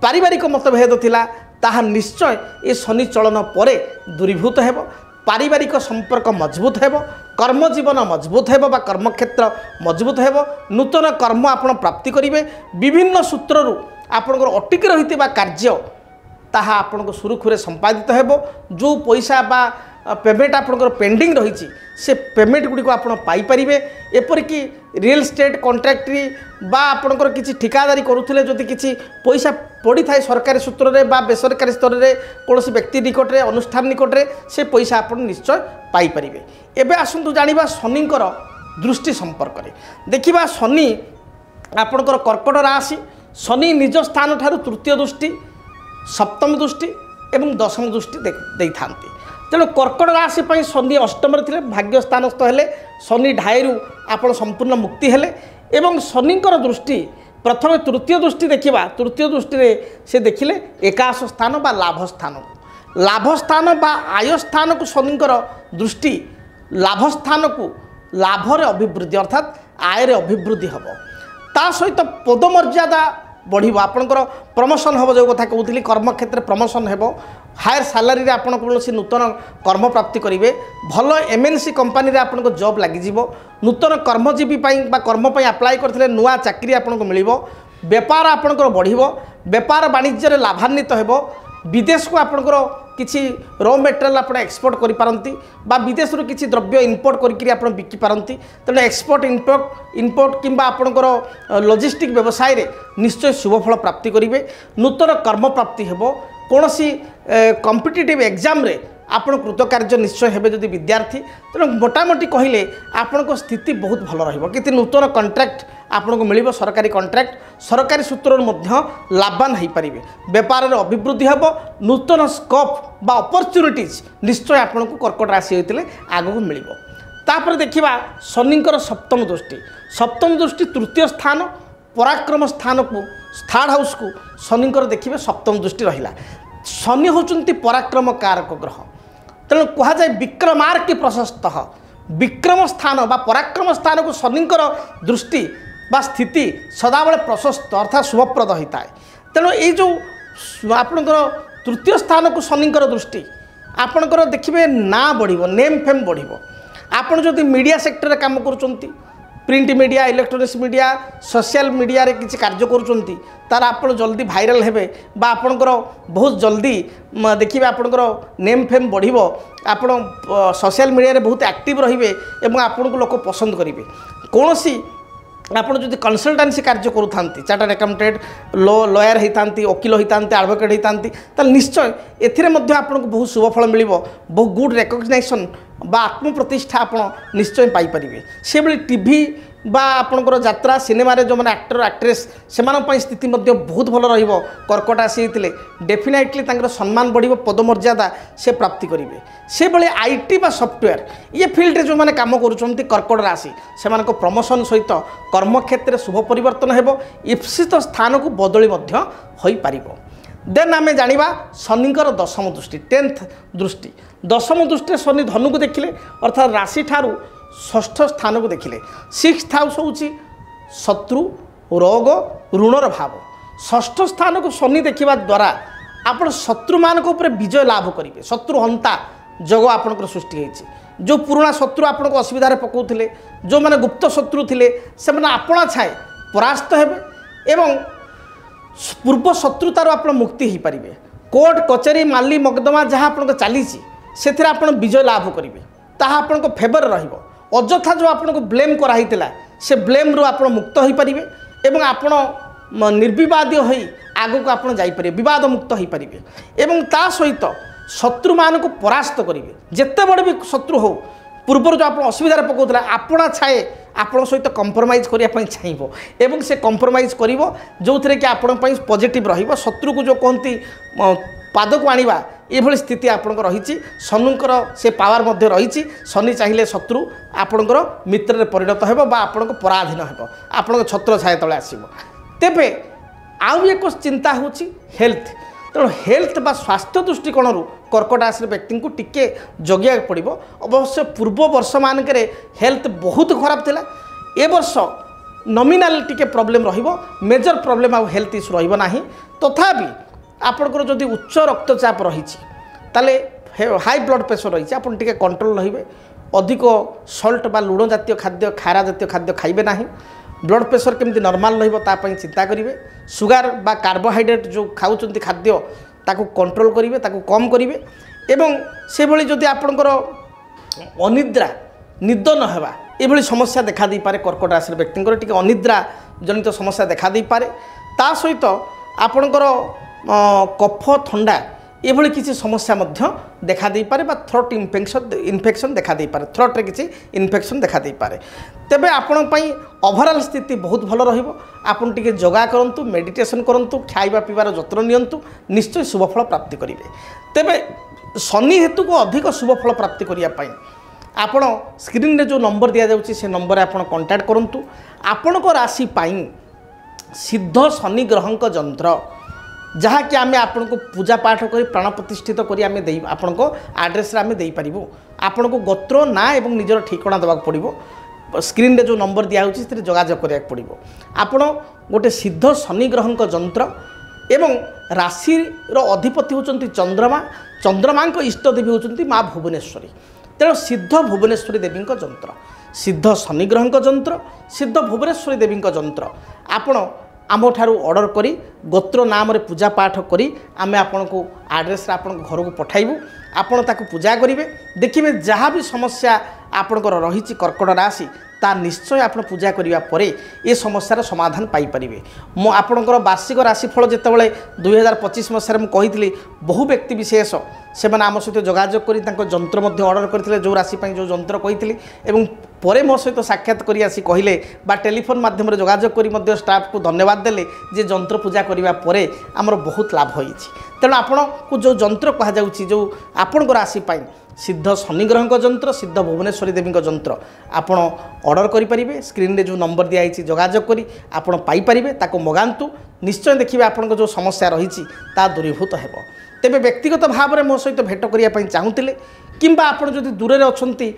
पारिवारिक मतभेद थिला ताहा निश्चय ये शनि चलन पर दूरीभूत हेबो पारिवारिक संपर्क मजबूत हेबो कर्मजीवन मजबूत हेबो बा कर्मक्षेत्र मजबूत हेबो नूतन कर्म आपण प्राप्ति करिवे विभिन्न सूत्ररू आपणकर अटिकी रहितबा कार्य ताहा आपनको सुरुखुरे संपादित हेबो जो पैसा बा पेमेंट आपणकर पेंडिंग रही से पेमेंट गुड़ी आप पाई परिबे एपरिकी रियल स्टेट कॉन्ट्रैक्टरी बा आपणकर किसी ठिकादारी करुथिले जदि किसी पैसा पड़ी थाए सरकारी सूत्र रे बा बेसरकारी स्तर रे कोनोसी व्यक्ति निकट रे अनुष्ठान निकट रे से पैसा आपण निश्चय पाई परिबे। एबे आसंतु जानिबा शनिकर दृष्टि संपर्क रे देखिबा शनि आपणकर कर्कट राशि शनि निज स्थान ठारू तृतीय दृष्टि सप्तम दृष्टि एवं दशम दृष्टि दे था तेणु कर्कट राशि पर शनि अष्टम थे भाग्य स्थानस्थ हेले शनि ढाईरू आपण संपूर्ण मुक्ति हेले एवं शनिकर दृष्टि प्रथम तृतीय दृष्टि देखा तृतीय दृष्टि से देखिले एकादश स्थान बा लाभ स्थान बा आय स्थान को शनिकर दृष्टि लाभ स्थान को लाभर अभिवृद्धि अर्थात आयर अभिवृद्धि हम ता सहित पदमर्यादा बढ़िबो आपणकर प्रमोशन हम जो कथा कहूली कर्मक्षेत्र प्रमोशन हेबो हायर सैलरी रे आपण कोनोसी नूतन कर्म प्राप्ति करेंगे भल एमएनसी कंपनी रे आपनको जॉब लगी नूतन कर्मजीवी बा कर्म अप्लाई करथिले नुआ चाकरी आपनको मिलिबो व्यापार आपणकर बढ़िबो व्यापार वाणिज्य रे लाभान्वित हेबो विदेश को आपणकर किसी रॉ मटेरियल आप एक्सपोर्ट करि पारंती बा विदेश रो किसी द्रव्य इंपोर्ट करिकरी आपण बिकी पारंती तेणु एक्सपोर्ट इंपोर्ट किंबा आपणकर लॉजिस्टिक व्यवसाय रे निश्चय शुभफल प्राप्ति करिवे नूतन कर्म प्राप्ति हेबो कोनोसी कॉम्पिटिटिव एग्जाम रे आपण कृतकार्य निश्चय हेबे जदि विद्यार्थी तेणु मोटामोटी कहले आपण स्थिति बहुत भल रहिबो किति नूतन कॉन्ट्रैक्ट आपको मिल सरकारी कॉन्ट्रैक्ट सरकारी सूत्र लाभवान हो पारे व्यापार अभिवृद्धि हम नूतन स्कोप बा अपॉर्चुनिटीज निश्चय आपको कर्कट राशि होते आगक मिल तापर देखा शनिकर सप्तम दृष्टि तृतीय स्थान पराक्रम स्थान को थर्ड हाउस को शनिकर देखिए सप्तम दृष्टि रहा शनि होचुंती पराक्रम कारक ग्रह तेणु कहुए विक्रमार्क प्रशस्त विक्रम स्थान बा पराक्रम स्थान को शनिकर दृष्टि बा स्थिति सदाबले प्रशस्त अर्थात शुभप्रद होता है तेणु ये जो आपणकर तृतीय स्थान को शनिकर दृष्टि आपणकर देखिए ना बढ़िबो नेम फेम बढ़िबो आपण जदि मीडिया सेक्टर रे काम करूचंती print media electronics media social media रे किसी कार्य करूचंती तार आपण जल्दी भाइराल हेबे बा आपणकर बहुत जल्दी देखिए आपणकर नेम फेम बढ़िबो आपण सोशल मीडिया रे बहुत एक्टिव रहिबे एवं आपण को लोक पसंद करिवे कोनोसी आपड़ जो कनसल्टान्सी कार्य करूँ चार्टर्ड अकाउंटेंट लॉयर होती वकिल होती एडवोकेट होती निश्चय आपको बहुत शुभफल मिल बहुत गुड रेकग्नाइजेसन बा आत्मप्रतिष्ठा आप निश्चय पाइपर से टीवी बा आपणकर यात्रा सिनेमा जो मैंने एक्टर एक्ट्रेस से स्थिति बहुत भल कर्कट आसी डेफिनेटली सम्मान बढ़ पदमर्यादा से प्राप्ति करेंगे से भाई आईटी बा सॉफ्टवेयर ये फील्ड जो मैंने काम कर कर्कट राशि से प्रमोशन सहित कर्मक्षेत्र में शुभ परिवर्तन हो इप्सित स्थान को बदली हो पार। देन आम जाना शनिकर दशम दृष्टि 10th दृष्टि दशम दृष्टि शनि धनु को देखिले अर्थात राशि ठारू षष्ठ स्थान को देखिले 6th हाउस हूँ शत्रु रोग ऋणर भाव षष्ठ स्थान को शनि देखा द्वारा आप शत्रु मान विजय लाभ करेंगे शत्रु हंता जग आपंकर सृष्टि होती जो पुराणा शत्रु आपन को असुविधा पकाउले जो मैंने गुप्त शत्रु थे से आपणा छाए परास्त हेबे एवं पूर्व शत्रुतार आप मुक्ति हो पारे कोर्ट कचेरी माली मकदमा जहाँ आप चली से विजय लाभ करेंगे ताहा आपन फेवर रहिबो अजथा जो आपन को ब्लेम कराई से ब्लेम रू आप मुक्त हो पारे एवं आपण निर्विवादी हो आग को आप जापर बद मुक्त हो पारे एवं ता सहित शत्रु मान को परास्त करेंगे जिते बड़े भी शत्रु हो पूर्व जो आप असुविधा पकाउला आपणा छाए आपण सहित कंप्रोमाइज करने चाहिए एवं से कंप्रोमाइज कर जो थे कि आपण पॉजिटिव रहिबो शत्रु को जो कहती पाद को आनिबा ये स्थिति आपंकर रही शनुकर से पावर मध्य रही शनि चाहिए शत्रु आपंकर मित्र परिणत हो आपण पराधीन हो आपण छत्र छाया तले आसो तेबे आउ एक चिंता हूँ हेल्थ तेणु हेल्थ बा स्वास्थ्य दृष्टिकोण कर्कट राशि व्यक्ति को टिके जगिया पड़ो अवश्य पूर्व वर्ष मानक हेल्थ बहुत खराब थिला ए वर्ष नॉमिनल टिके प्रॉब्लम रहिबो मेजर प्रॉब्लम आ हेल्थ इश्यू रहिबो नाही तथापि आपनकर जदि उच्च रक्तचाप रही ताले हाई ब्लड प्रेशर रही आप कंट्रोल रहिबे अधिक सल्ट बा लुण जातीय खाद्य खारा जातीय खाद्य खाइबे नाही ब्लड प्रेशर केमती नॉर्मल रहिबो ता पई चिंता करिवे सुगार बा कार्बोहाइड्रेट जो खाउचंती खाद्य ताकू कंट्रोल करिवे ताकू कम करिवे एवं से भली जदि आपनकर अनिद्रा निद न हेबा एभली समस्या देखा दी पारे कर्कट राशि व्यक्तिंकर टिके अनिद्रा जनित समस्या देखा दी पारे ता सहित आपनकर कफ थंडा एभली किसी समस्या मध्य देखा दे पारे बा थ्रोट इन्फेक्शन देखा दे पारे थ्रोट रे किसी इन्फेक्शन देखा दे पारे तेबे आपण पई ओवरऑल स्थिति बहुत भल रहिबो आपण टिके योगा करंतु मेडिटेशन करंतु खाइबा पीबार जत्न नियंतु निश्चय शुभफल प्राप्ति करिवे तेबे शनि हेतु को अधिक शुभफल प्राप्ति करिया पई आपण स्क्रीन रे जो नंबर दिया जाउची से नंबर आपण कांटेक्ट करंतु आपण को राशि पई सिद्ध शनि ग्रहंक यंत्र जहाँकि आम आपन को पूजा पाठ कर प्राण प्रतिष्ठित करी आम दे आपण को आड्रेस आम दे पारू आपण को गोत्र ना एवं निजर ठिकाना देवाक पड़ो स्क्रीन रे जो नंबर दिखाई से जोगाजोग करा पड़ो आपण गोटे सिद्ध शनि ग्रहंक यंत्र एवं राशिर अधिपति होती चंद्रमा चंद्रमा इष्टदेवी होती माँ भुवनेश्वरी तेणु सिद्ध भुवनेश्वरी देवी यंत्र सिद्ध शनि ग्रहंक यंत्र सिद्ध भुवनेश्वरी देवी यंत्र आपण आम ठारू ऑर्डर करी गोत्र नाम रे पूजा पाठ करी आमे आपण को एड्रेस रे आपण घर को पठाइबू आपण ताकू पूजा करिवे देखिबे जहाँ भी समस्या आपणकर रही कर्कट राशि ता निश्चय आप पूजा करिया परे ए समस्यार समाधान पाई परिबे मो आपणकर वार्षिक राशिफल जेतेबेले 2025 मसीह में कही बहु व्यक्ति विशेष से आम सहित जोगाजोग करी यंत्र मध्य ऑर्डर करथिले जो राशि जो यंत्र कही एवं परे मो सहित साक्षात करी आसी कहले बा टेलीफोन माध्यम जोगाजोग करी मध्य स्टाफ को धन्यवाद देले जे यंत्र पूजा करिवा परे आमर बहुत लाभ होईछि तेणु आपण को जो यंत्र कहा जाउछि जो आपण राशि पाई सिद्ध शनि ग्रहंक यंत्र सिद्ध भुवनेश्वरी देवी यंत्र आपण ऑर्डर करेंगे स्क्रीन रे जो नंबर दिखाई जोगाजोग करी आपण पाई परिबे ताको मगांतु निश्चय देखिए आपण जो समस्या रही दूरीभूत हेबो तेबे व्यक्तिगत भाव में मो सहित भेट करिया पई चाहूतिले किंबा आपण जदि दूर रे अछंती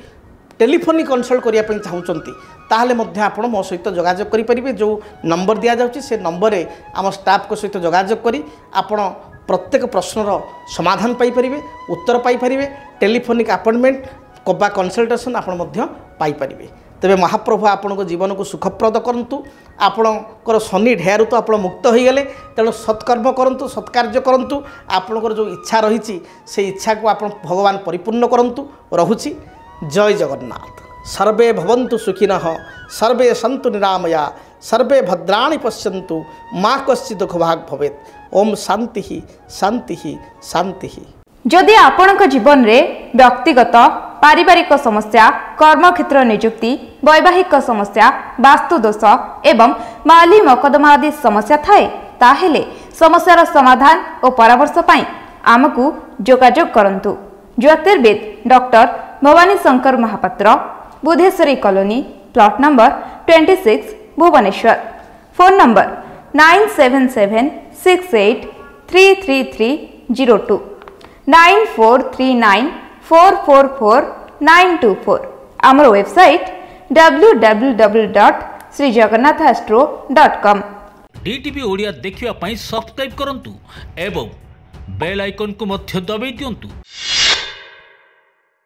टेलीफोनिक कंसल्ट करिया पई चाहूचंती ताहले मध्य आपण मो सहित जोगाजोग करि परिबे जो नंबर दिया जाउची से नंबर रे आम स्टाफ को सहित जोगाजोग करी आपण प्रत्येक प्रश्नर समाधान पाई परिबे उत्तर पाई परिबे टेलीफोनिक अपॉइंटमेंट बा कंसल्टेशन आपण मध्य पाई परिबे तेबे महाप्रभु आपण को जीवन को सुखप्रद करंतु आपणकर शनि ढेर तो आप मुक्त हो गले तेणु सत्कर्म करंतु सत्कार्य करंतु आपणकर जो इच्छा रही से इच्छा को आप भगवान परिपूर्ण करंतु रहुछि जय जगन्नाथ सर्वे भवन्तु सुखिनः सर्वे सन्तु निरामया सर्वे भद्राणि पश्यन्तु माँ कश्चित् दुःखभाग् भवेत् ओम शांति शांति शांति। जदि आपणक जीवन रे व्यक्तिगत पारिवारिक समस्या कर्मक्षेत्र नियुक्ति वैवाहिक समस्या वास्तुदोष एवं माली मकदमा आदि समस्या थाए ताहेले समस्यार समाधान और परामर्श पाई आमकु जोगाजोग करंतु। ज्योतिर्विद doctor Bhabani Shankar Mahapatra, Budheswari colony, plot number 26, Bhubaneswar. Phone number 9776833302 9439444924। आमर वेबसाइट www.srijagannathastro.com। डीटीवी ओडिया देखिवा पई सब्सक्राइब करंतु एवं बेल आइकन को मध्य दबाई दियंतु।